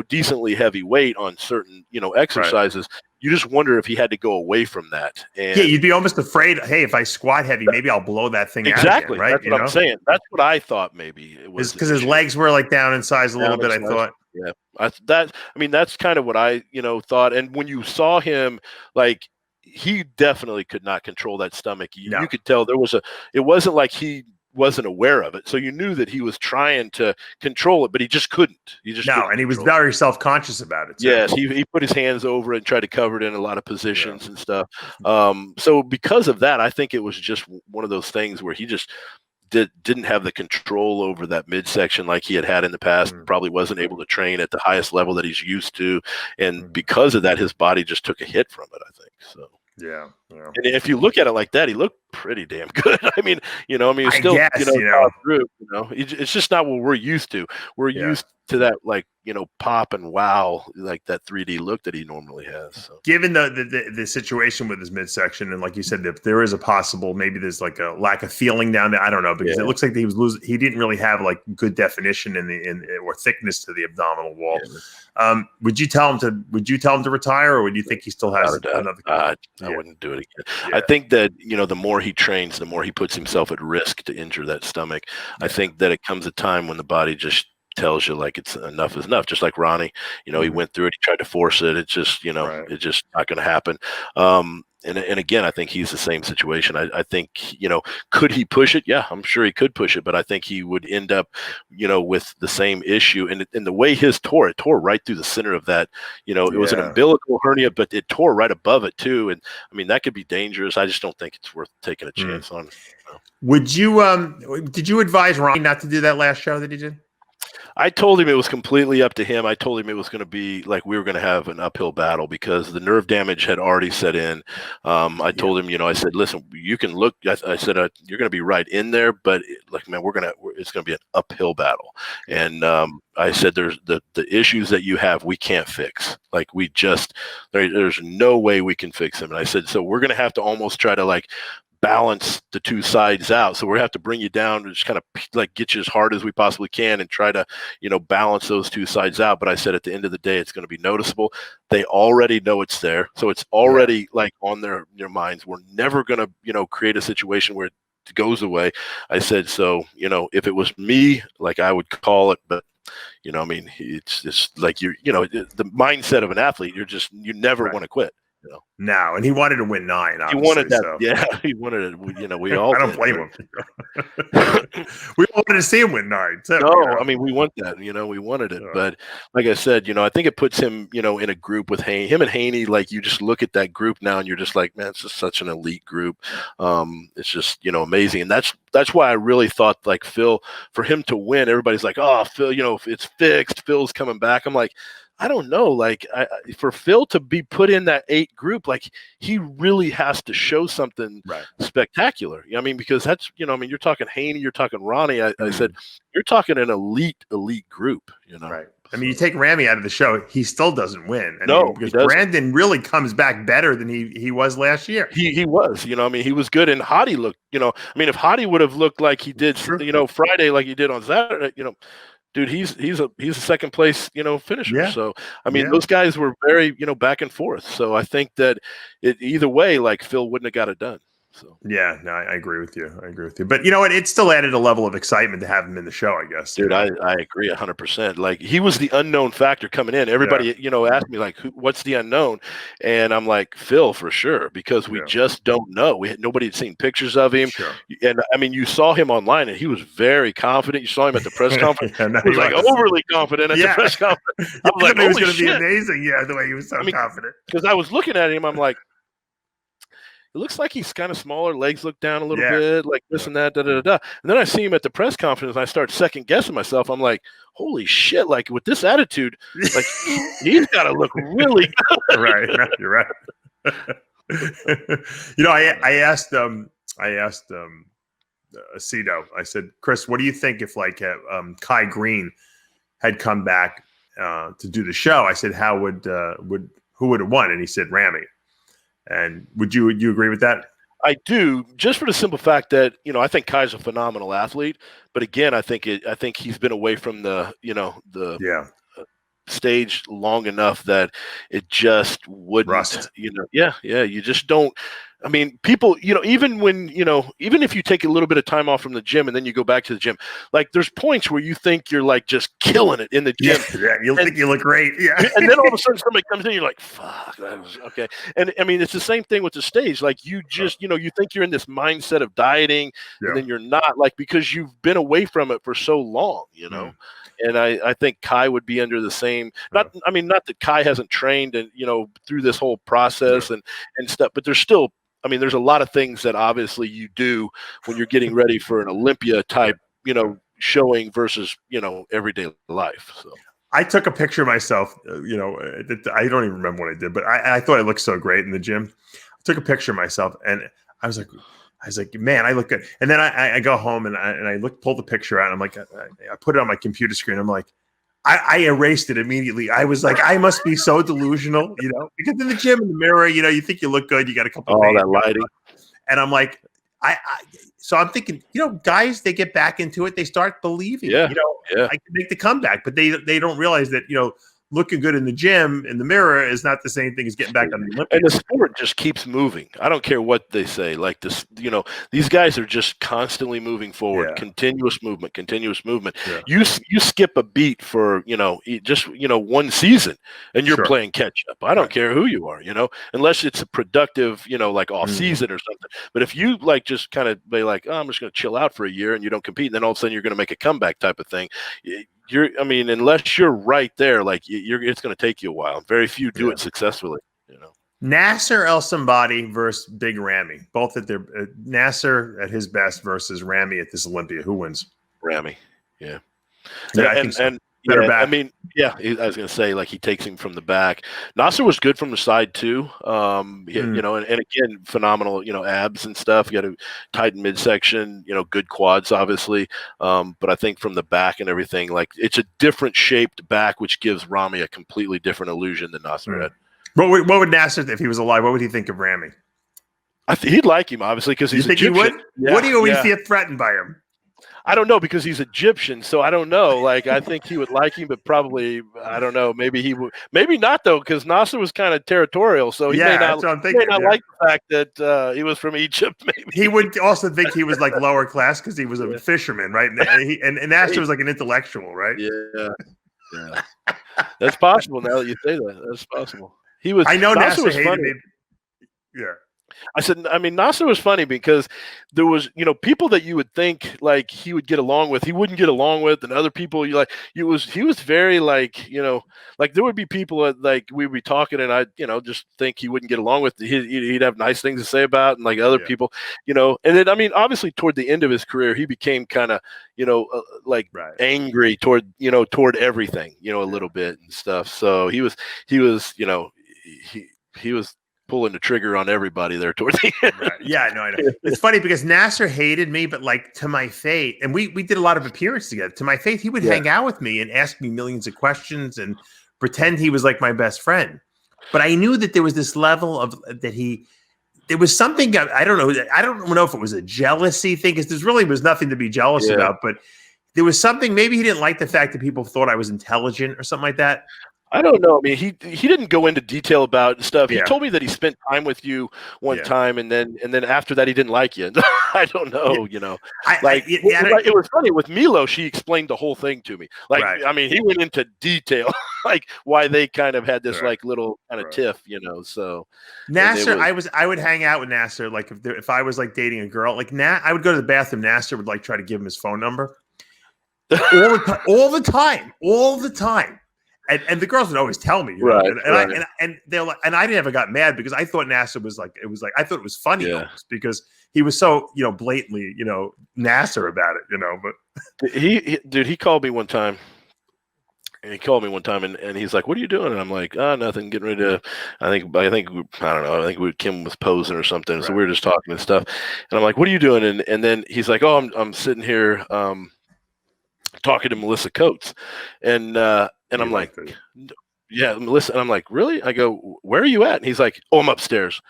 decently heavy weight on certain, exercises. Right. You just wonder if he had to go away from that. And
you'd be almost afraid, hey, if I squat heavy, maybe I'll blow that thing out again, right?
That's what I'm saying. That's what I thought maybe it was.
Because his legs were like down in size a little bit, I thought.
Yeah. I mean, that's kind of what I, thought. And when you saw him, like, he definitely could not control that stomach. You could tell it wasn't like he wasn't aware of it, so you knew that he was trying to control it, but he just couldn't.
And he was very self-conscious about it too.
Yes, he put his hands over it and tried to cover it in a lot of positions and stuff. So because of that, I think it was just one of those things where he just didn't have the control over that midsection like he had in the past. Probably wasn't able to train at the highest level that he's used to, and because of that, his body just took a hit from it, I think. So
yeah.
And if you look at it like that, he looked pretty damn good. I mean, he's still, through, it's just not what we're used to. We're used to that, like, pop and wow, like that 3D look that he normally has. So.
Given the situation with his midsection, and like you said, if there is a possible, maybe there's like a lack of feeling down there. I don't know, because it looks like he was losing. He didn't really have like good definition or thickness to the abdominal wall. Yeah. Would you tell him to retire, or would you think he still has another?
I wouldn't do it again. I think that the more he trains, the more he puts himself at risk to injure that stomach. I think that it comes a time when the body just tells you like it's enough is enough. Just like Ronnie, he went through it, he tried to force it. It's just, it's just not going to happen. And again, I think he's the same situation. I think, could he push it? Yeah, I'm sure he could push it, but I think he would end up, with the same issue. And the way it tore right through the center of that, it was an umbilical hernia, but it tore right above it too. And I mean, that could be dangerous. I just don't think it's worth taking a chance on.
Would you, did you advise Ronnie not to do that last show that he did?
I told him it was completely up to him. I told him it was going to be like we were going to have an uphill battle because the nerve damage had already set in. I told him, I said, listen, you can look. I said, you're going to be right in there, but man, it's going to be an uphill battle. And I said, there's the issues that you have, we can't fix. Like there's no way we can fix them. And I said, so we're going to have to almost try to balance the two sides out. So we have to bring you down and just kind of get you as hard as we possibly can and try to, balance those two sides out. But I said at the end of the day, it's going to be noticeable. They already know it's there. So it's already on their minds. We're never going to, create a situation where it goes away. I said, so, if it was me, I would call it, but it's just like the mindset of an athlete, you never want to quit.
No, and he wanted to win 9.
He wanted that. So. Yeah, he wanted it. We all.
I don't blame him. We wanted to see him win 9 too.
No, I mean we want that. We wanted it, but like I said, I think it puts him, in a group with him and Haney. You just look at that group now, and you're just like, man, it's just such an elite group. It's just amazing, and that's why I really thought Phil, for him to win, everybody's like, oh, Phil, it's fixed. Phil's coming back. I'm like, I don't know. For Phil to be put in that 8 group, he really has to show something spectacular. I mean, because that's, you're talking Haney, you're talking Ronnie. I said, you're talking an elite group,
Right. I mean, you take Ramy out of the show, he still doesn't win. Because
he
Brandon really comes back better than he was last year.
He was, he was good. And Hottie looked, if Hottie would have looked like he did, Friday, like he did on Saturday, dude, he's a second place, finisher. Yeah. So, those guys were very, back and forth. So I think that either way, Phil wouldn't have got it done. So
yeah, no, I agree with you. But you know what? It still added a level of excitement to have him in the show, I guess.
Dude, I agree 100%. He was the unknown factor coming in. Everybody, asked me what's the unknown? And I'm like, Phil for sure, because we just don't know. Nobody had seen pictures of him. Sure. And you saw him online and he was very confident. You saw him at the press conference. He was overly confident at the press conference. I was like,
it was going to be amazing. Yeah, the way he was so confident.
Because I was looking at him, I'm like, it looks like he's kind of smaller. Legs look down a little bit, this and that, And then I see him at the press conference, and I start second guessing myself. I'm like, holy shit! With this attitude, he's got to look really good.
Right, you're right. I asked Sandow. I said, Chris, what do you think if Kai Green had come back to do the show? I said, who would have won? And he said, Ramy. And would you agree with that?
I do, just for the simple fact that I think Kai's a phenomenal athlete, but again, I think he's been away from the stage long enough that it just wouldn't.
Rust.
You just don't. People, even if you take a little bit of time off from the gym and then you go back to the gym, there's points where you think you're just killing it in the gym.
Yeah, think you look great. Yeah.
And then all of a sudden somebody comes in, you're like, fuck, that was okay. And it's the same thing with the stage. You just, you think you're in this mindset of dieting and then you're not, because you've been away from it for so long, And I think Kai would be under the same, not that Kai hasn't trained and, through this whole process and stuff, but there's still, there's a lot of things that obviously you do when you're getting ready for an Olympia type, showing versus, everyday life. So
I took a picture of myself, I don't even remember what I did, but I thought I looked so great in the gym. I took a picture of myself and I was like, man, I look good. And then I go home and I pull the picture out. And I'm like, I put it on my computer screen. I'm like, I erased it immediately. I was like, I must be so delusional, because in the gym, in the mirror, you think you look good. You got a couple of
that lighting.
And I'm like, so I'm thinking, guys, they get back into it. They start believing, I can make the comeback, but they don't realize that, looking good in the gym, in the mirror, is not the same thing as getting back on the Olympics.
And the sport just keeps moving. I don't care what they say. This, these guys are just constantly moving forward. Continuous movement. Yeah. You skip a beat for, just, one season and you're playing catch up. I don't care who you are, unless it's a productive, off season or something. But if you just kind of be like, oh, I'm just going to chill out for a year and you don't compete, and then all of a sudden you're going to make a comeback type of thing. Unless you're right there, it's going to take you a while. Very few do it successfully.
Nasser El Somebody versus Big Ramy, both at their Nasser at his best versus Ramy at this Olympia. Who wins?
Ramy. Yeah.
I think so. Better
Yeah, I
back.
mean, yeah, I was gonna say like he takes him from the back. Nasser was good from the side too. You know, and again, phenomenal, you know, abs and stuff. You got a tight midsection, you know, good quads, obviously. But I think from the back and everything, like it's a different shaped back, which gives Ramy a completely different illusion than Nasser had.
What would Nasser, if he was alive, what would he think of Ramy?
He'd like him, obviously, because
You
he's
think he
Egyptian.
would?
Yeah,
What do you always
yeah.
feel threatened by him?
I don't know because he's Egyptian, so I don't know. Like, I think he would like him, but probably I don't know. Maybe he would, maybe not though, because Nasser was kind of territorial, so he may not.
That's what I'm
He may
thinking.
not like the fact that he was from Egypt. Maybe
He would also think he was like lower class because he was a fisherman, right? And Nasser was like an intellectual, right?
Yeah, yeah. That's possible. Now that you say that, that's possible. He was.
I know Nasser
was
hated
funny.
me. Yeah.
I said, I mean, Nasser was funny because there was, you know, people that you would think like he would get along with, he wouldn't get along with, and other people he was very like, you know, like there would be people that like we'd be talking and I, you know, just think he wouldn't get along with. He'd have nice things to say about, and like other people, you know, and then I mean, obviously toward the end of his career, he became kind of, you know, like angry toward, you know, toward everything, you know, a little bit and stuff. So he was, you know, he was pulling the trigger on everybody there toward the end.
Right. Yeah, I know. It's funny because Nasser hated me, but like to my fate, and we did a lot of appearances together. To my fate, he would hang out with me and ask me millions of questions and pretend he was like my best friend. But I knew that there was this level of there was something, I don't know. I don't know if it was a jealousy thing, because there really was nothing to be jealous about, but there was something, maybe he didn't like the fact that people thought I was intelligent or something like that.
I don't know. I mean, he didn't go into detail about stuff. He told me that he spent time with you one time, and then after that he didn't like you. I don't know. You know, it was funny with Milo. She explained the whole thing to me. Like, I mean, he went into detail, like why they kind of had this like little kind of tiff. You know, so
Nasser, I would hang out with Nasser. Like if I was like dating a girl, like I would go to the bathroom. Nasser would like try to give him his phone number all the time. And the girls would always tell me, you know, and they're like, and I never got mad because I thought Nasser was like, I thought it was funny almost because he was so, you know, blatantly, you know, Nasser about it, you know. But
he called me one time. And he called me one time and he's like, "What are you doing?" And I'm like, "Oh, nothing. Getting ready to. I think I don't know. I think Kim was posing or something. So we were just talking and stuff. And I'm like, "What are you doing?" And then he's like, "Oh, I'm sitting here talking to Melissa Coates," and I'm like, "Yeah, Melissa." And I'm like, "Really?" I go, "Where are you at?" And he's like, "Oh, I'm upstairs."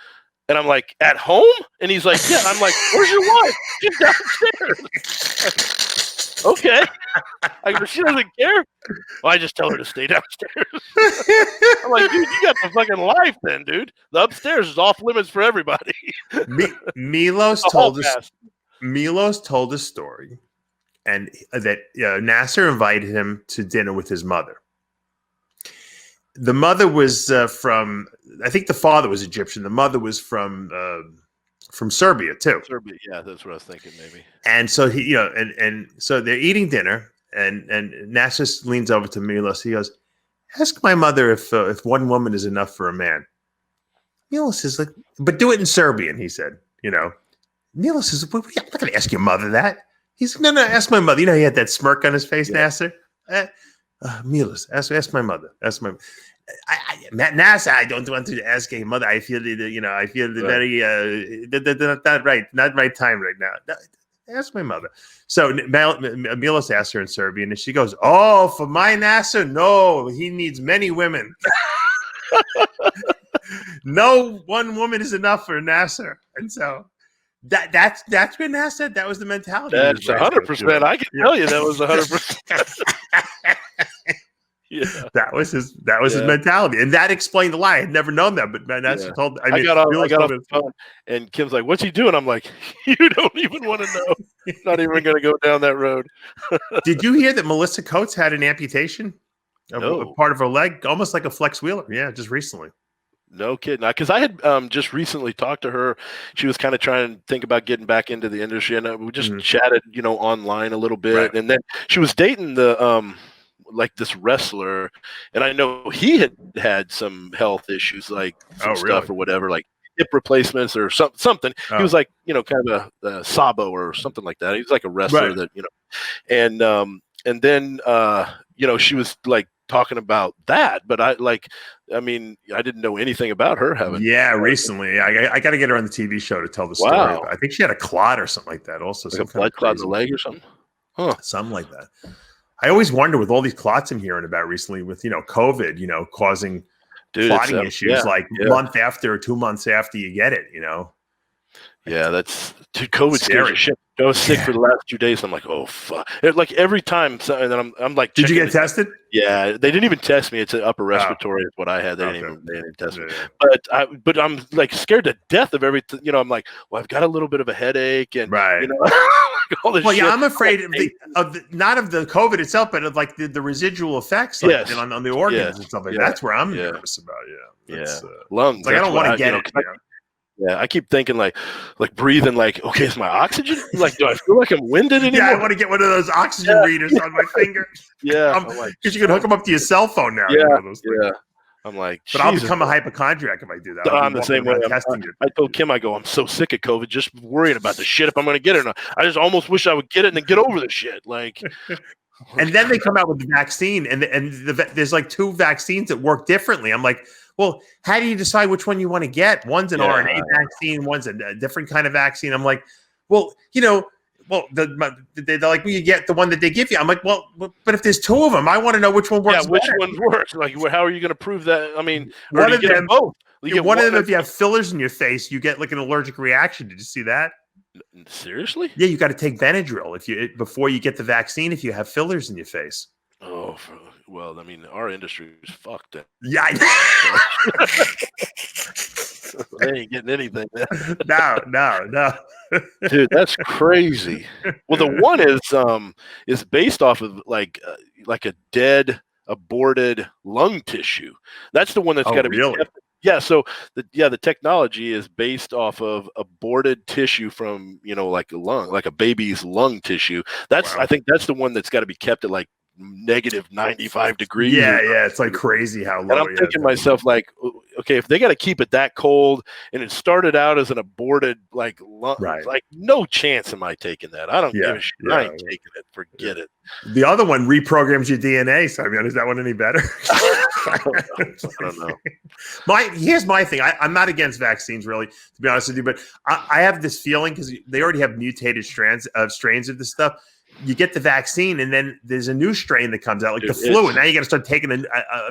And I'm like, "At home?" And he's like, "Yeah." I'm like, "Where's your wife?" "She's downstairs." Okay. I go, "She doesn't care?" "Well, I just tell her to stay downstairs." I'm like, "Dude, you got the fucking life then, dude. The upstairs is off limits for everybody."
Milos told a story, and that Nasser invited him to dinner with his mother. The mother was from, I think the father was Egyptian. The mother was from Serbia too.
Serbia, yeah, that's what I was thinking, maybe.
And so he, you know, and so they're eating dinner, and Nasser leans over to Milos. He goes, "Ask my mother if one woman is enough for a man." Milos is like, "But do it in Serbian," he said. You know, Milos says, "I'm not going to ask your mother that." He's like, "No, ask my mother." You know, he had that smirk on his face, Nasser. Milos, ask my mother. Ask my. Nasser, I don't want to ask a mother. I feel very not right time right now. Ask my mother. So Milos asked her in Serbian, and she goes, "Oh, for my Nasser, no, he needs many women. No one woman is enough for Nasser." And so that's where Nasser. That was the mentality.
That's 100%. I can tell you that was 100%. Yeah,
that was his mentality, and that explained the lie. I had never known that, but Nasser told. I got off
the phone, and Kim's like, "What's he doing?" I'm like, "You don't even want to know. Not even going to go down that road."
Did you hear that Melissa Coates had an amputation of a part of her leg, almost like a Flex Wheeler? Yeah, just recently.
No kidding. Because I had just recently talked to her. She was kind of trying to think about getting back into the industry, and we just chatted, you know, online a little bit, and then she was dating the like this wrestler, and I know he had some health issues, like some stuff or whatever, like hip replacements or something. He was like, you know, kind of a Sabo or something like that. He was like a wrestler that, you know, and then she was like talking about that, but I didn't know anything about her having.
Yeah, recently I got to get her on the TV show to tell the story.
Wow.
I think she had a clot or something like that. Also,
Like
some
a
kind
blood
of
clot in
crazy,
the leg or something. Huh.
something like that. I always wonder with all these clots I'm hearing about recently with, COVID, causing clotting issues month after or 2 months after you get it,
Yeah, COVID scares the shit. I was sick for the last 2 days. I'm like, oh fuck! Like every time, and then I'm like,
did you get tested?
Yeah, they didn't even test me. It's an upper respiratory is what I had. They didn't even test me. But I'm like scared to death of everything. I'm like, well, I've got a little bit of a headache, and all this. Well,
shit. Yeah, I'm afraid of not of the COVID itself, but of like the residual effects, on the organs and stuff like that. That's where I'm nervous about.
Lungs.
Like I don't want to get it.
Yeah, I keep thinking like breathing like, okay, is my oxygen? Like, do I feel like I'm winded anymore?
Yeah, I want to get one of those oxygen readers on my finger.
Yeah,
because you can hook them up to your cell phone now.
Yeah, I'm like,
but I'll become a hypochondriac if I do that.
I'm the same way. I told Kim, I go, I'm so sick of COVID, just worrying about the shit if I'm going to get it or not. I just almost wish I would get it and then get over the shit. Like,
and then they come out with the vaccine, and there's like 2 vaccines that work differently. I'm like, well, how do you decide which one you want to get? One's an RNA vaccine, one's a different kind of vaccine. I'm like, well, they're like, well, you get the one that they give you. I'm like, well, but if there's 2 of them, I want to know which one works.
Yeah, which one works? Like, how are you going to prove that? I mean,
one of them,
both.
One of them, if you have fillers in your face, you get like an allergic reaction. Did you see that?
Seriously?
Yeah, you got to take Benadryl before you get the vaccine if you have fillers in your face.
Oh, well, I mean, our industry is fucked.
Yeah,
they ain't getting anything.
No.
Dude, that's crazy. Well, the one is based off of like a dead, aborted lung tissue. That's the one that's got to be kept. Yeah, so the technology is based off of aborted tissue from like a lung, like a baby's lung tissue. I think that's the one that's got to be kept at like -95 degrees.
Yeah, it's like crazy how low.
And I'm thinking to myself, like, okay, if they got to keep it that cold, and it started out as an aborted like no chance am I taking that. I don't give a shit. I ain't taking it. Forget it.
The other one reprograms your DNA. So I mean, is that one any better?
I don't know.
Here's my thing. I'm not against vaccines, really, to be honest with you, but I have this feeling because they already have mutated strains of this stuff. You get the vaccine, and then there's a new strain that comes out, like the flu, and now you got to start taking a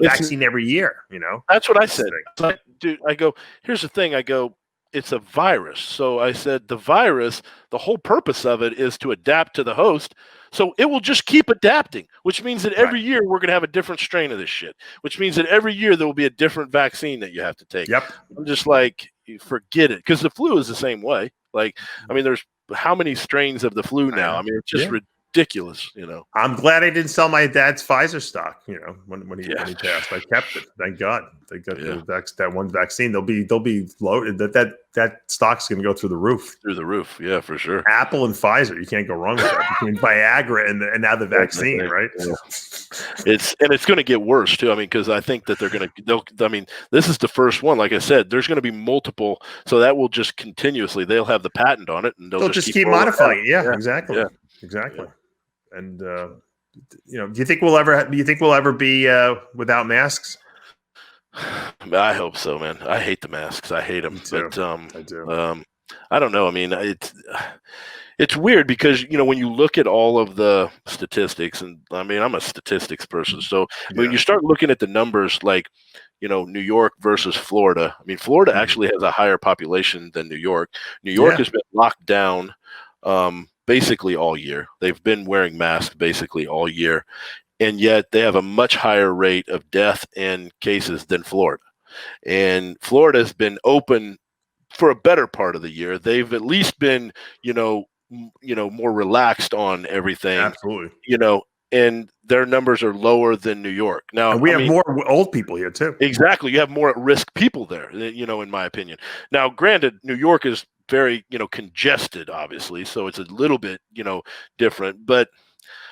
vaccine every year.
That's what I said. Like, dude, I go, here's the thing. I go, it's a virus. So I said, the virus, the whole purpose of it is to adapt to the host. So it will just keep adapting, which means that every year we're going to have a different strain of this shit, which means that every year there will be a different vaccine that you have to take.
Yep.
I'm just like, forget it. Because the flu is the same way. Like, I mean, there's how many strains of the flu now? I mean, it's just ridiculous,
I'm glad I didn't sell my dad's Pfizer stock, when he passed. I kept it. Thank God. They got that one vaccine. They'll be loaded. That stock's going to go through the roof.
Through the roof, yeah, for sure.
Apple and Pfizer, you can't go wrong with that. Between Viagra and now the vaccine, right?
Yeah. It's going to get worse too. I mean, because I think that this is the first one. Like I said, there's going to be multiple, so that will just continuously. They'll have the patent on it, and they'll just keep modifying it.
Yeah, exactly. Yeah. Exactly. Yeah. And do you think we'll ever be without masks?
I hope so, man. I hate the masks. I hate them. But
I do.
I don't know. I mean, it's weird because when you look at all of the statistics, and I mean, I'm a statistics person, so when you start looking at the numbers, like New York versus Florida. I mean, Florida actually has a higher population than New York. New York has been locked down basically all year. They've been wearing masks basically all year, and yet they have a much higher rate of death and cases than Florida. And Florida has been open for a better part of the year. They've at least been, more relaxed on everything.
Absolutely.
And their numbers are lower than New York. Now,
and we have more old people here too.
Exactly. You have more at-risk people there, in my opinion. Now, granted, New York is very, congested, obviously, so it's a little bit, different. But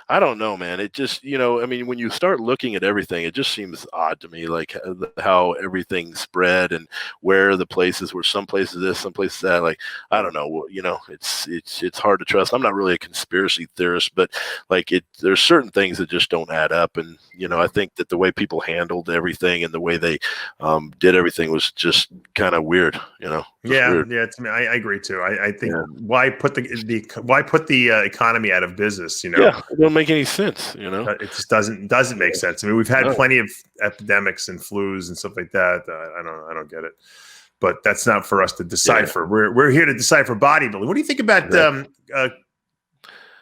I don't know, man. It just, I mean, when you start looking at everything, it just seems odd to me, like how everything spread and where the places were, some places this, some places that. Like, I don't know. It's hard to trust. I'm not really a conspiracy theorist, but like there's certain things that just don't add up. And I think that the way people handled everything and the way they did everything was just kind of weird. Weird.
Yeah. To me, I agree too. I think why put the economy out of business?
Yeah, it don't make any sense.
It just doesn't make sense. I mean, we've had plenty of epidemics and flus and stuff like that. I don't get it, but that's not for us to decipher. Yeah. We're here to decipher bodybuilding. What do you think about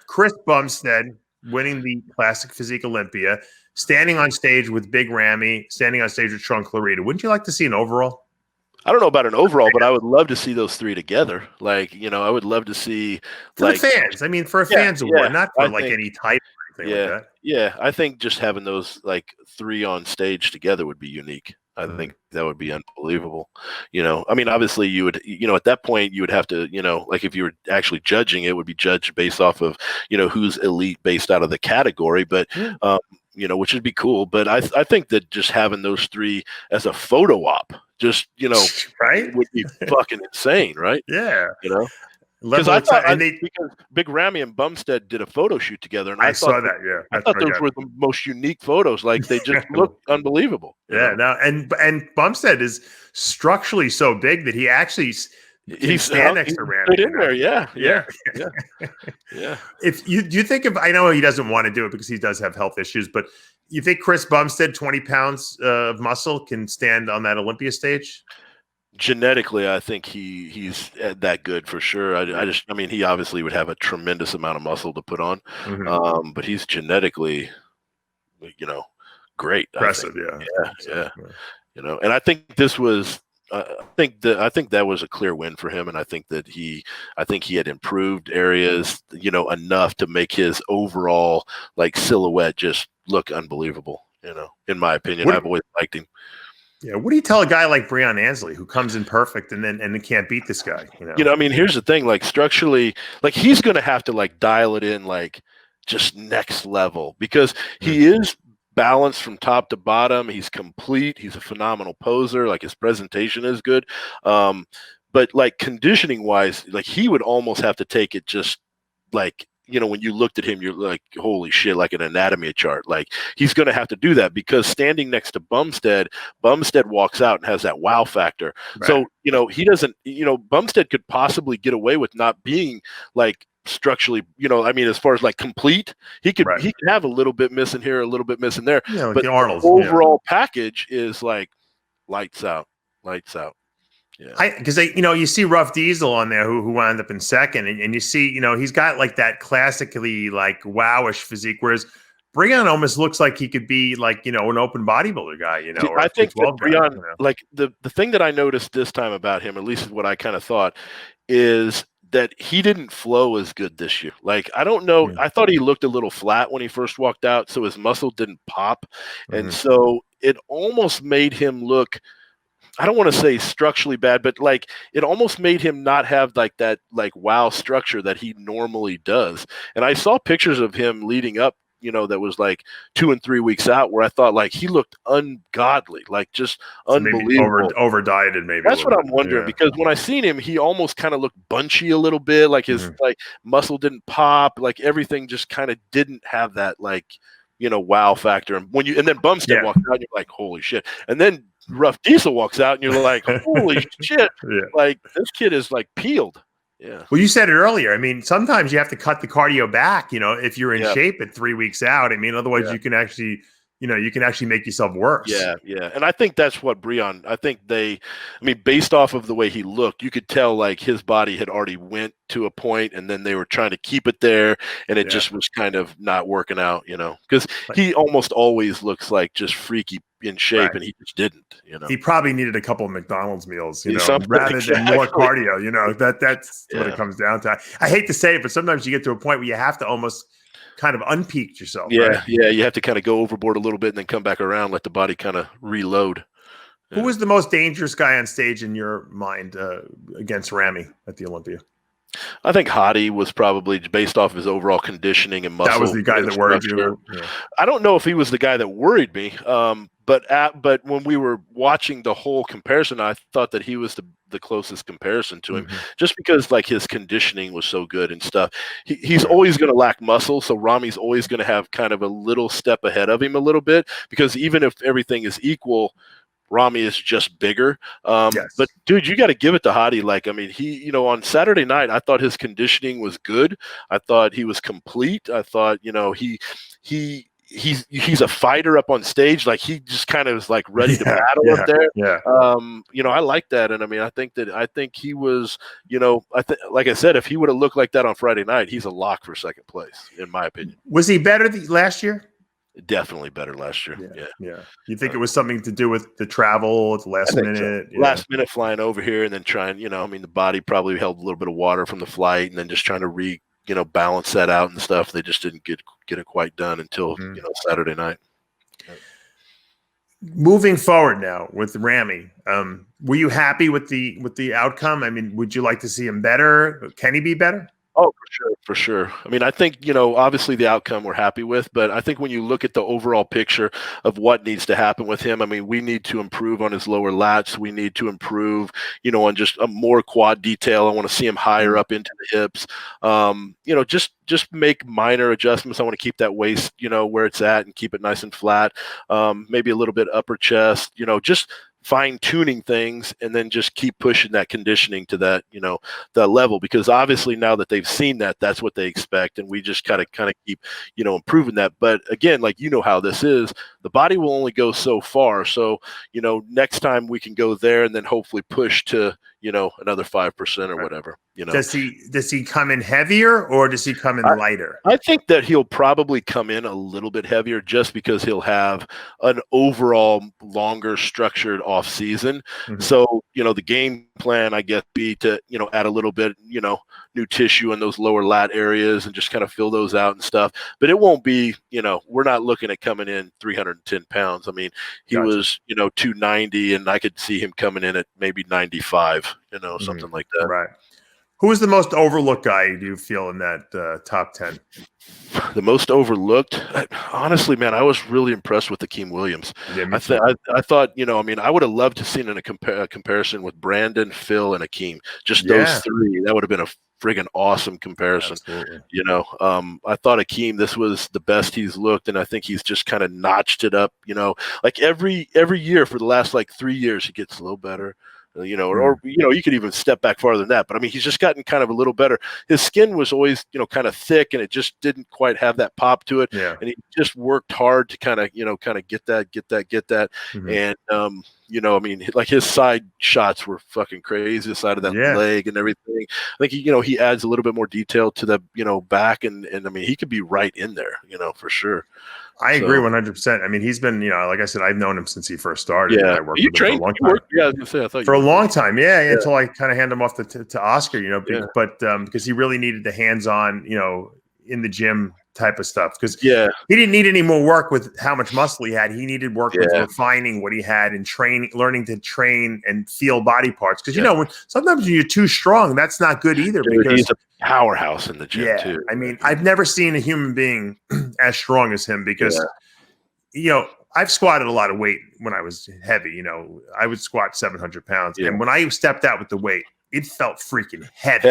Chris Bumstead winning the Classic Physique Olympia, standing on stage with Big Ramy, standing on stage with Sean Clarita? Wouldn't you like to see an overall?
I don't know about an overall, but I would love to see those three together. Like, I would love to see
for the fans. I mean, for a fans award, not for any type or anything like that.
Yeah, I think just having those like three on stage together would be unique. I think that would be unbelievable. I mean, obviously you would, at that point you would have to, like if you were actually judging, it would be judged based off of, who's elite based out of the category. But which would be cool. But I think that just having those three as a photo op, just,
right,
would be fucking insane, right?
Yeah.
Because I thought because Big Ramy and Bumstead did a photo shoot together, and I
saw that. Yeah,
I thought those were the most unique photos. Like they just look unbelievable.
Yeah, no, and Bumstead is structurally so big that he actually he's stand next to Ramy.
In there, yeah.
If you think I know he doesn't want to do it because he does have health issues, but you think Chris Bumstead, 20 pounds of muscle, can stand on that Olympia stage?
Genetically, I think he's that good for sure. I mean, he obviously would have a tremendous amount of muscle to put on, but he's genetically, great.
Impressive,
yeah. And I think this was. I think that was a clear win for him, and I think he had improved areas, enough to make his overall like silhouette just look unbelievable. In my opinion, I've always liked him.
Yeah, what do you tell a guy like Breon Ansley who comes in perfect and can't beat this guy?
I mean, here's the thing: like structurally, like he's going to have to like dial it in, like just next level because he is balanced from top to bottom. He's complete. He's a phenomenal poser. Like his presentation is good, but like conditioning wise, like he would almost have to take it just like. When you looked at him, you're like, holy shit, like an anatomy chart. Like he's going to have to do that because standing next to Bumstead walks out and has that wow factor. Right. So, he doesn't, Bumstead could possibly get away with not being like structurally, I mean, as far as like complete, he could have a little bit missing here, a little bit missing there.
Yeah, like
but
the Arnold's,
overall package is like lights out. Yeah,
because you see Rough Diesel on there who wound up in second, and you see he's got like that classically like wowish physique, whereas Breon almost looks like he could be like an open bodybuilder guy. Or
I think that Breon, like the thing that I noticed this time about him, at least what I kind of thought, is that he didn't flow as good this year. Like I don't know, I thought he looked a little flat when he first walked out, so his muscle didn't pop, and so it almost made him look. I don't want to say structurally bad, but like it almost made him not have like that like wow structure that he normally does. And I saw pictures of him leading up, that was like 2 and 3 weeks out where I thought like he looked ungodly, like just unbelievable.
Over dieted maybe.
That's what I'm wondering because when I seen him, he almost kind of looked bunchy a little bit, like his like muscle didn't pop, like everything just kind of didn't have that like, wow factor. And and then Bumstead walked out, and you're like, holy shit. And then Rough Diesel walks out and you're like, holy shit. Like this kid is like peeled. Yeah.
Well, you said it earlier. I mean, sometimes you have to cut the cardio back, if you're in shape at 3 weeks out. I mean, otherwise you can actually, you can actually make yourself worse.
Yeah. And I think that's what Breon, based off of the way he looked, you could tell like his body had already went to a point and then they were trying to keep it there and it just was kind of not working out, because he almost always looks like just freaky in shape and he just didn't,
He probably needed a couple of McDonald's meals, rather than more cardio, that's what it comes down to. I hate to say it, but sometimes you get to a point where you have to almost kind of unpeaked yourself.
Yeah. You have to kind of go overboard a little bit and then come back around, let the body kind of reload.
Who was the most dangerous guy on stage in your mind against Ramy at the Olympia?
I think Hottie was probably based off of his overall conditioning and muscle.
That was the guy that worried you. Yeah.
I don't know if he was the guy that worried me, but when we were watching the whole comparison, I thought that he was the closest comparison to him, just because like his conditioning was so good and stuff. He's always going to lack muscle, so Ramy's always going to have kind of a little step ahead of him a little bit, because even if everything is equal, Ramy is just bigger.
Yes.
But dude, you got to give it to Hottie. Like, I mean, he, on Saturday night, I thought his conditioning was good. I thought he was complete. I thought, he's a fighter up on stage. Like, he just kind of is like ready to battle up there.
Yeah.
I like that. And I mean, I think he was, like I said, if he would have looked like that on Friday night, he's a lock for second place, in my opinion.
Was he better last year?
Definitely better last year. Yeah.
You think it was something to do with the travel at the last minute?
So. Last minute flying over here and then trying, the body probably held a little bit of water from the flight, and then just trying to balance that out and stuff. They just didn't get it quite done until, Saturday night.
Moving forward now with Ramy, were you happy with the outcome? I mean, would you like to see him better? Can he be better?
Oh, for sure. I mean, I think, obviously the outcome we're happy with, but I think when you look at the overall picture of what needs to happen with him, I mean, we need to improve on his lower lats. We need to improve, on just a more quad detail. I want to see him higher up into the hips. Just make minor adjustments. I want to keep that waist, where it's at, and keep it nice and flat. Maybe a little bit upper chest, just fine-tuning things, and then just keep pushing that conditioning to that that level, because obviously now that they've seen that, that's what they expect, and we just kind of keep improving that. But again, like, how this is, the body will only go so far, so next time we can go there and then hopefully push to another 5% or whatever.
Does he come in heavier, or does he come in lighter?
I think that he'll probably come in a little bit heavier, just because he'll have an overall longer structured off season. So, the game plan, I guess, be to, add a little bit, new tissue in those lower lat areas and just kind of fill those out and stuff. But it won't be, we're not looking at coming in 310 pounds. I mean, he was, 290, and I could see him coming in at maybe 95, something like that.
Right. Who is the most overlooked guy, do you feel, in that top 10?
The most overlooked? Honestly, man, I was really impressed with Akeem Williams.
Yeah,
I thought, I would have loved to seen a comparison with Brandon, Phil, and Akeem. Just those three. That would have been a friggin' awesome comparison.
Absolutely.
I thought Akeem, this was the best he's looked, and I think he's just kind of notched it up. Like every year for the last 3 years, he gets a little better. Or you could even step back farther than that. But I mean, he's just gotten kind of a little better. His skin was always, kind of thick, and it just didn't quite have that pop to it.
Yeah.
And he just worked hard to kind of get that. And, I mean, like, his side shots were fucking crazy, the side of that leg and everything. I think, he adds a little bit more detail to the, back. And I mean, he could be right in there, for sure.
I agree 100%. I mean, he's been, like I said, I've known him since he first started.
Yeah.
I worked with him for a long time.
I was gonna say, I thought
for a long time. Yeah. Until I kind of handed him off to Oscar, but because he really needed the hands-on, in the gym type of stuff. Because he didn't need any more work with how much muscle he had. He needed work with refining what he had and learning to train and feel body parts. Because, sometimes when you're too strong, that's not good either.
Dude,
because
he's a powerhouse in the gym too.
I mean, I've never seen a human being as strong as him because, I've squatted a lot of weight when I was heavy. I would squat 700 pounds. And when I stepped out with the weight, it felt freaking heavy.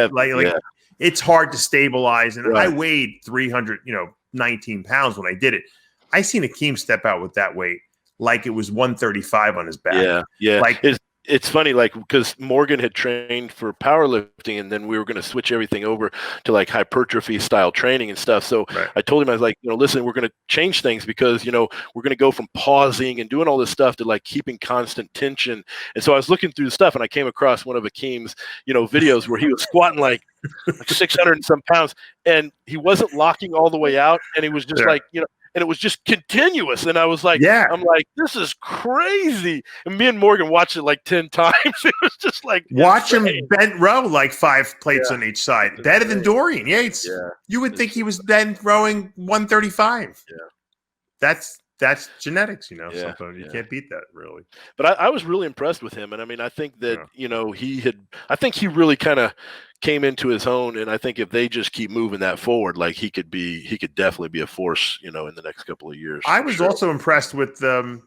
It's hard to stabilize. And I weighed 319 pounds when I did it. I seen Akeem step out with that weight like it was 135 on his back.
Yeah. Like, it's funny, because Morgan had trained for powerlifting, and then we were going to switch everything over to hypertrophy style training and stuff. So I told him, I was like, listen, we're going to change things because, we're going to go from pausing and doing all this stuff to keeping constant tension. And so I was looking through the stuff, and I came across one of Akeem's, videos where he was squatting like 600 and some pounds, and he wasn't locking all the way out. And he was just and it was just continuous. And I was like, I'm like, this is crazy. And me and Morgan watched it 10 times. It was just
watch him bent row 5 plates on each side. Better than Dorian Yates. You would think he was bent rowing 135.
Yeah.
That's that's genetics, you know.
Yeah,
Sometimes you
yeah.
can't beat that, really.
But I was really impressed with him, and I mean, I think that
Yeah.
I think he really kind of came into his own, and I think if they just keep moving that forward, like he could definitely be a force, in the next couple of years
I
for
was
sure.
also impressed with Ian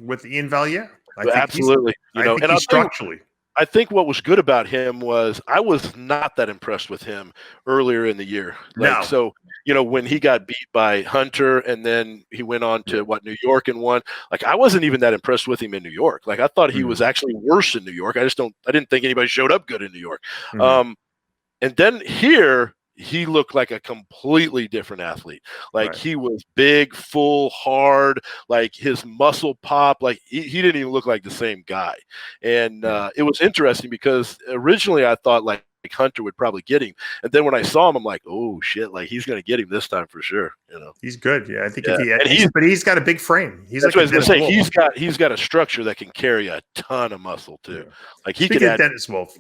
Valier.
Absolutely,
I think
and
he's structurally.
I think what was good about him was I was not that impressed with him earlier in the year. Like,
No.
so, when he got beat by Hunter and then he went on to New York and won, like I wasn't even that impressed with him in New York. Like I thought he was actually worse in New York. I didn't think anybody showed up good in New York. And then here he looked like a completely different athlete. Like he was big, full, hard, like his muscle pop, like he didn't even look like the same guy. And it was interesting because originally I thought like Hunter would probably get him. And then when I saw him, I'm like, oh shit, like he's going to get him this time for sure.
He's good. Yeah. I think
Yeah.
if he had, but he's got a big frame. He's
that's
like
what I was going to say. He's got a structure that can carry a ton of muscle too.
Yeah.
Like he
Speaking
could
of Dennis Wolf,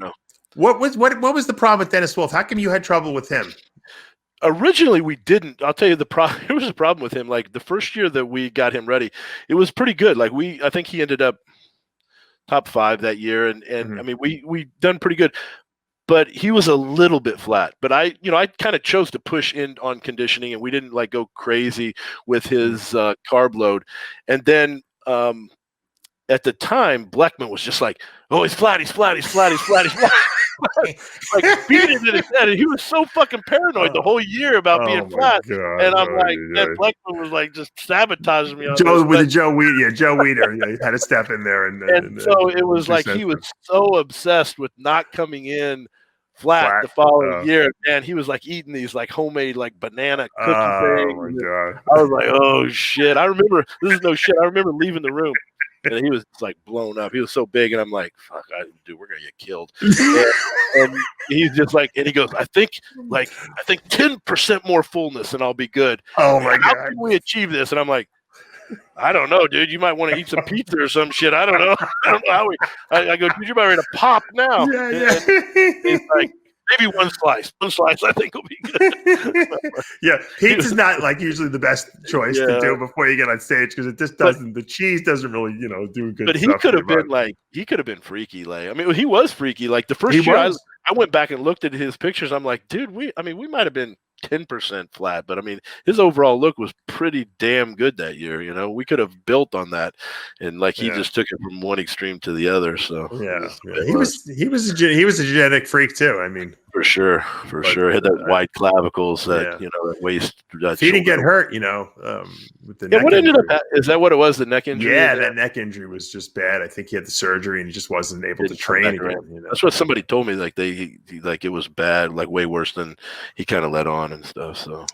what was the problem with Dennis Wolf? How come you had trouble with him?
Originally, we didn't. I'll tell you there was a problem with him. Like the first year that we got him ready, it was pretty good. Like I think he ended up top 5 that year, and I mean we done pretty good. But he was a little bit flat. But I kind of chose to push in on conditioning, and we didn't like go crazy with his carb load. And then at the time, Bleckman was just like, "Oh, he's flat, he's flat, he's flat, he's flat, he's flat." Like beat it in his head, and he was so fucking paranoid the whole year about being flat.
God.
And I'm like, and Bleckman was like just sabotaging me on
Joe Weider, had to step in there,
and so it was like he was so obsessed with not coming in flat the following year, and he was like eating these like homemade like banana cookie things.
Oh my God!
I was like, oh shit! I remember this is no shit. I remember leaving the room. And he was like blown up. He was so big, and I'm like, "Fuck, dude, we're gonna get killed." and he's just like, and he goes, "I think 10% more fullness, and I'll be good."
Oh my God!
How can we achieve this? And I'm like, I don't know, dude. You might want to eat some pizza or some shit. I don't know. I don't know how I go, dude, you're about ready to pop now.
Yeah.
He's like, maybe one slice. I think will be good.
Yeah, pizza's not like usually the best choice to do before you get on stage because it just doesn't. The cheese doesn't really, do good.
But he could have been freaky. Like, I mean, he was freaky. Like the first year, I went back and looked at his pictures. I'm like, dude, we might have been 10% flat, but I mean, his overall look was pretty damn good that year. We could have built on that, and like he just took it from one extreme to the other. So
he was a genetic freak too. I mean,
for sure, had that wide clavicles, that that waist.
If he didn't get hurt, with the
neck. What ended up? Is that what it was? The neck injury?
Yeah, that neck injury was just bad. I think he had the surgery and he just wasn't able to train again.
That's what somebody told me. Like like it was bad, like way worse than he kind of let on and stuff. So,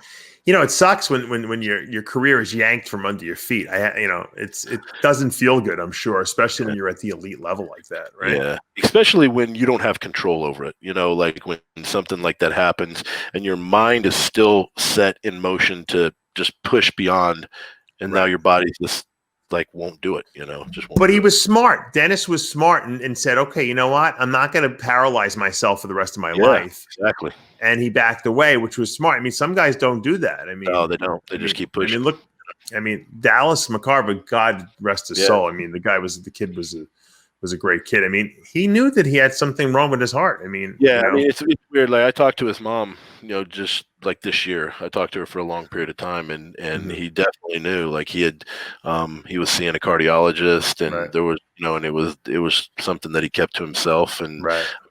it sucks when your career is yanked from under your feet. It doesn't feel good. I'm sure, especially when you're at the elite level like that, right?
Yeah, especially when you don't have control over it. Like when something like that happens and your mind is still set in motion to just push beyond, and now your body just like won't do it. Just won't.
But he was smart. Dennis was smart and said, "Okay, you know what? I'm not going to paralyze myself for the rest of my life."
Exactly.
And he backed away, which was smart. I mean, some guys don't do that. I mean,
no, they don't. They just keep pushing.
I mean, Dallas McCarver, God rest his soul. I mean, the kid was a great kid. I mean, he knew that he had something wrong with his heart. I mean,
I mean, it's weird. Like I talked to his mom, just like this year, I talked to her for a long period of time, and he definitely knew. Like he was seeing a cardiologist, and there was, and it was something that he kept to himself, and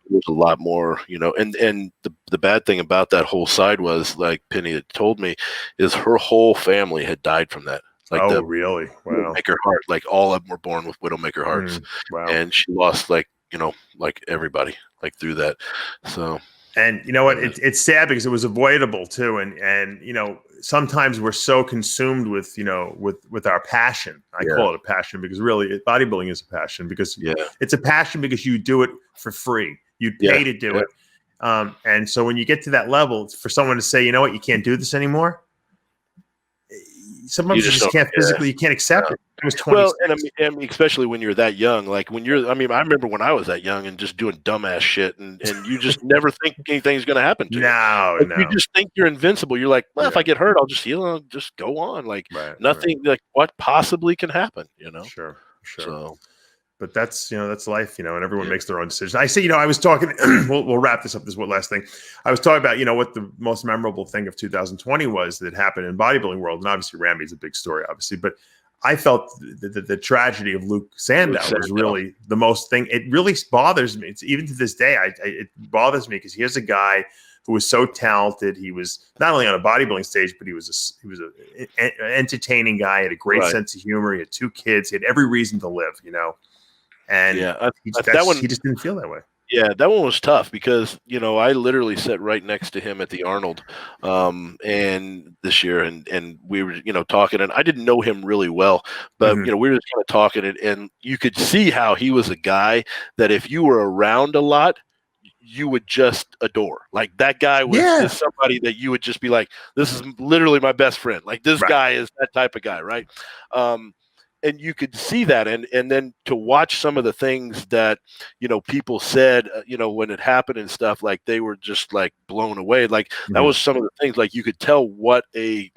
there's a lot more, and the bad thing about that whole side was, like Penny had told me, is her whole family had died from that. Like,
really? Wow.
Widowmaker heart. Like all of them were born with widowmaker hearts.
Wow.
And she lost like everybody like through that. So.
And you know what? It's sad because it was avoidable too. And sometimes we're so consumed with with our passion. I call it a passion because really bodybuilding is a passion because it's a passion because you do it for free. You pay to do it. And so when you get to that level, for someone to say, you know what, you can't do this anymore, sometimes you just can't physically, you can't accept it. I was 26.
Well, and I mean, especially when you're that young, like when you're, I mean, I remember when I was that young and just doing dumbass shit, and you just never think anything's going to happen to you.
No.
You just think you're invincible. You're like, well, if I get hurt, I'll just heal and just go on. Like nothing, like what possibly can happen, you know?
Sure.
So.
But that's, that's life, and everyone makes their own decisions. I say, I was talking, we'll wrap this up. This is what last thing I was talking about, what the most memorable thing of 2020 was that happened in bodybuilding world. And obviously Ramy is a big story, obviously, but I felt the tragedy of Luke Sandow was really the most thing. It really bothers me. It's even to this day, it bothers me because here's a guy who was so talented. He was not only on a bodybuilding stage, but he was an entertaining guy. He had a great sense of humor. He had 2 kids. He had every reason to live, And he just didn't feel that way.
Yeah, that one was tough because, I literally sat right next to him at the Arnold and this year and we were, talking, and I didn't know him really well, but, we were just kind of talking and you could see how he was a guy that if you were around a lot, you would just adore. Like that guy was just somebody that you would just be like, this is literally my best friend. Like this guy is that type of guy. Right. And you could see that. And then to watch some of the things that, people said, when it happened and stuff, like they were just like blown away. Like that was some of the things, like you could tell what an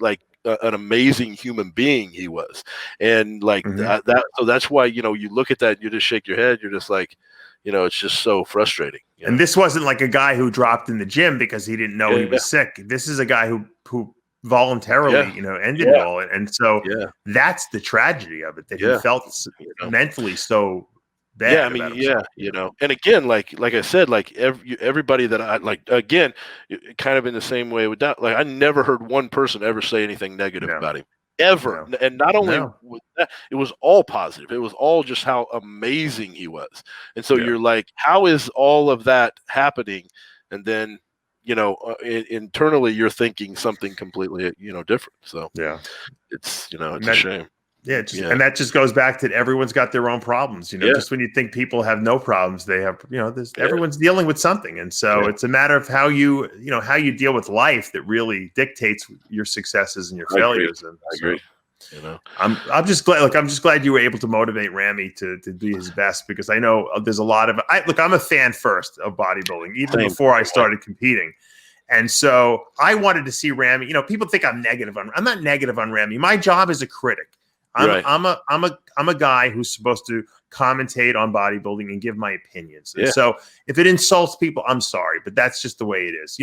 amazing human being he was. And like so that's why, you look at that and you just shake your head. You're just like, it's just so frustrating.
And this wasn't like a guy who dropped in the gym because he didn't know he was sick. This is a guy who voluntarily, ended it all. And so that's the tragedy of it, that he felt mentally so bad.
Yeah, I mean, and again, like I said, like everybody that I like, again, kind of in the same way with that, like I never heard one person ever say anything negative about him. Ever. No. And not only with that, it was all positive. It was all just how amazing he was. And so you're like, how is all of that happening? And then, internally you're thinking something completely, different. So it's, it's a shame.
Yeah, and that just goes back to everyone's got their own problems. Just when you think people have no problems, they have. Everyone's dealing with something, and so it's a matter of how you deal with life that really dictates your successes and your failures. And
I agree.
I'm just glad. Look, I'm just glad you were able to motivate Ramy to be his best, because I know there's a lot of. I'm a fan first of bodybuilding, even before I started competing. And so I wanted to see Ramy. People think I'm negative I'm not negative on Ramy. My job is a critic. I'm a guy who's supposed to commentate on bodybuilding and give my opinions. And so if it insults people, I'm sorry, but that's just the way it is.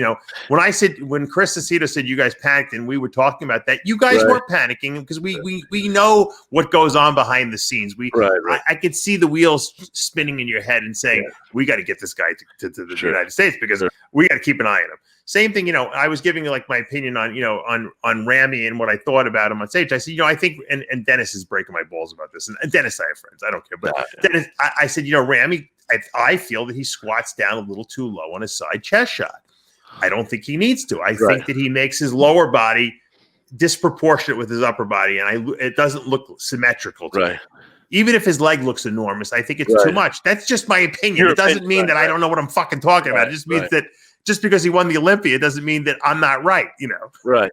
When Chris Aceto said you guys panicked and we were talking about that, you guys weren't panicking because we know what goes on behind the scenes. I could see the wheels spinning in your head and saying, we got to get this guy to the United States because we got to keep an eye on him. Same thing, I was giving like my opinion on Ramy and what I thought about him on stage. I said, I think, and Dennis is breaking my balls about this. And Dennis, I have friends, I don't care. But Dennis, I said, Ramy, I feel that he squats down a little too low on his side chest shot. I don't think he needs to. I think that he makes his lower body disproportionate with his upper body, and it doesn't look symmetrical to me. Even if his leg looks enormous, I think it's too much. That's just my opinion. It doesn't mean that I don't know what I'm fucking talking about. It just means that just because he won the Olympia, it doesn't mean that I'm not right,
Right.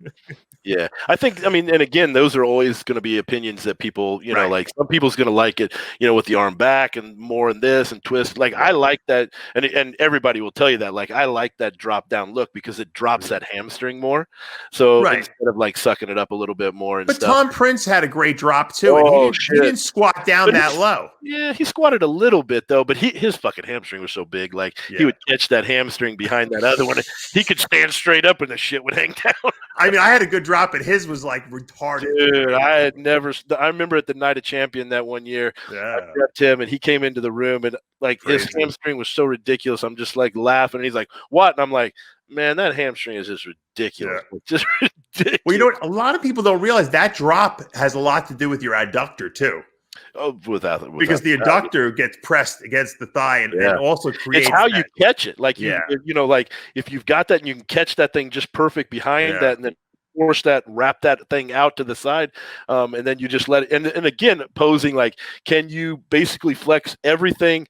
Yeah. I think, and again, those are always going to be opinions that people, like some people's going to like it, with the arm back and more in this and twist. Like I like that. And everybody will tell you that, like, I like that drop down look because it drops that hamstring more. So instead of like sucking it up a little bit more. And
but stuff. Tom Prince had a great drop too. And he didn't squat down that low.
Yeah. He squatted a little bit though, but his fucking hamstring was so big. Like he would catch that hamstring behind that other one. He could stand straight up and the shit would hang down.
I had a good drop, but his was like retarded.
Dude, I remember at the Night of Champion that one year, I grabbed him and he came into the room and like his hamstring was so ridiculous. I'm just like laughing and he's like, what? And I'm like, man, that hamstring is just ridiculous. Yeah. Just ridiculous.
Well, a lot of people don't realize that drop has a lot to do with your adductor too.
Oh, without
because the adductor gets pressed against the thigh and also creates.
It's how you catch it. Like like if you've got that and you can catch that thing just perfect behind that, and then wrap that thing out to the side, and then you just let it. And again, posing like, can you basically flex everything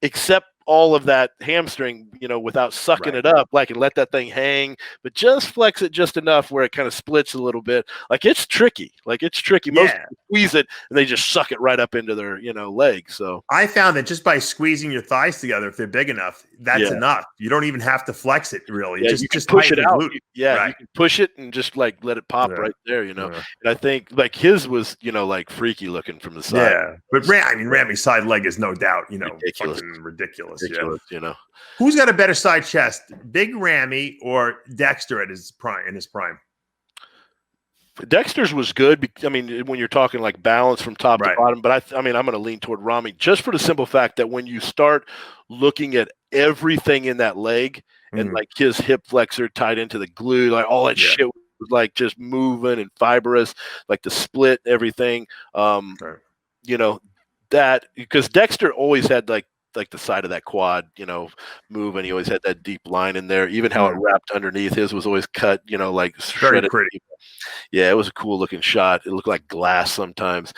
except all of that hamstring, without sucking it up, like, and let that thing hang, but just flex it just enough where it kind of splits a little bit. Like, it's tricky. Most people squeeze it and they just suck it right up into their, leg. So
I found that just by squeezing your thighs together, if they're big enough, that's enough. You don't even have to flex it really.
Yeah,
just
push it out. You
Right.
can push it and just like let it pop right there, And I think like his was, like freaky looking from the side.
Yeah, but Ramy's side leg is no doubt,
ridiculous.
fucking ridiculous.
Who's
got a better side chest, Big Ramy or Dexter at his prime? In his prime,
Dexter's was good. I mean, when you're talking like balance from top to bottom, but I'm going to lean toward Ramy just for the simple fact that when you start looking at everything in that leg and like his hip flexor tied into the glute, like all that shit was like just moving and fibrous, like the split, everything. That because Dexter always had like the side of that quad, move, and he always had that deep line in there. Even how it wrapped underneath, his was always cut, like
very pretty.
Yeah, it was a cool looking shot. It looked like glass sometimes.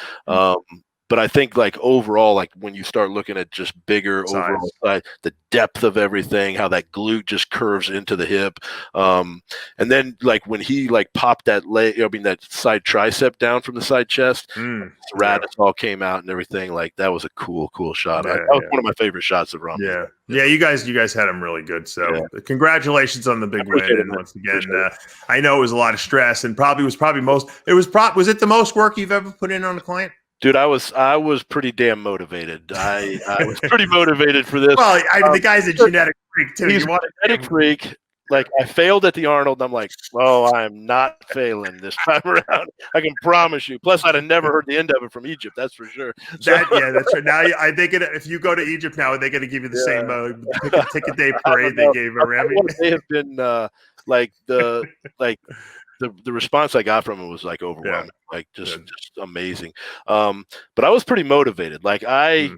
But I think like overall, like when you start looking at just bigger overall size, the depth of everything, how that glute just curves into the hip. And then like when he like popped that that side tricep down from the side chest, Radis all came out and everything. Like that was a cool shot. That was one of my favorite shots of Ramy.
Yeah, you guys had him really good. So congratulations on the big win. And once again, I know it was a lot of stress and was it the most work you've ever put in on a client?
Dude, I was pretty damn motivated. I was pretty motivated for this.
Well, the guy's a genetic freak too.
He's a genetic freak. Like I failed at the Arnold, and I'm like, I am not failing this time around. I can promise you. Plus, I'd have never heard the end of it from Egypt. That's for sure.
That's right. Now I think if you go to Egypt now, they're going to give you the same ticket day parade they gave Ramy.
They have been the response I got from it was like overwhelming, like just amazing. But I was pretty motivated. Like I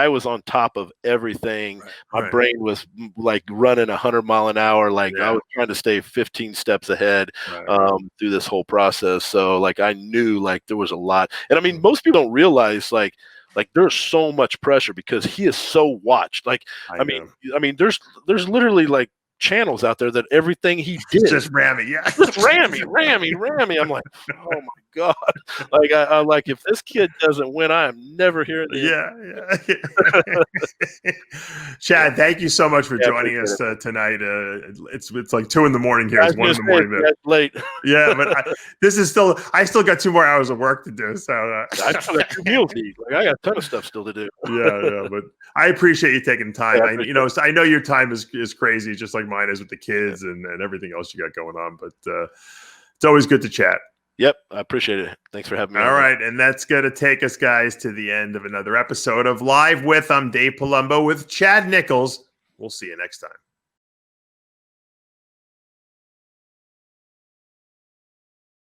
was on top of everything. My brain was like running 100-mile-an-hour. Like I was trying to stay 15 steps ahead through this whole process. So like I knew like there was a lot. And I mean, most people don't realize like there's so much pressure because he is so watched. Like I mean, there's literally like channels out there that everything he did
just Ramy,
just Ramy. I'm like, oh my god! Like I like if this kid doesn't win, I am never hearing.
Chad, thank you so much for joining us tonight. It's like 2 a.m. here. It's 1 a.m.
That's late.
Yeah, but I still got 2 more hours of work to do. So
I still got 2 meals to eat. Like I got a ton of stuff still to do.
But I appreciate you taking time. I know your time is crazy, just like mine is with the kids and everything else you got going on. But it's always good to chat.
Yep, I appreciate it. Thanks for having me.
All right, and that's going to take us, guys, to the end of another episode of Live With. I'm Dave Palumbo with Chad Nicholls. We'll see you next time.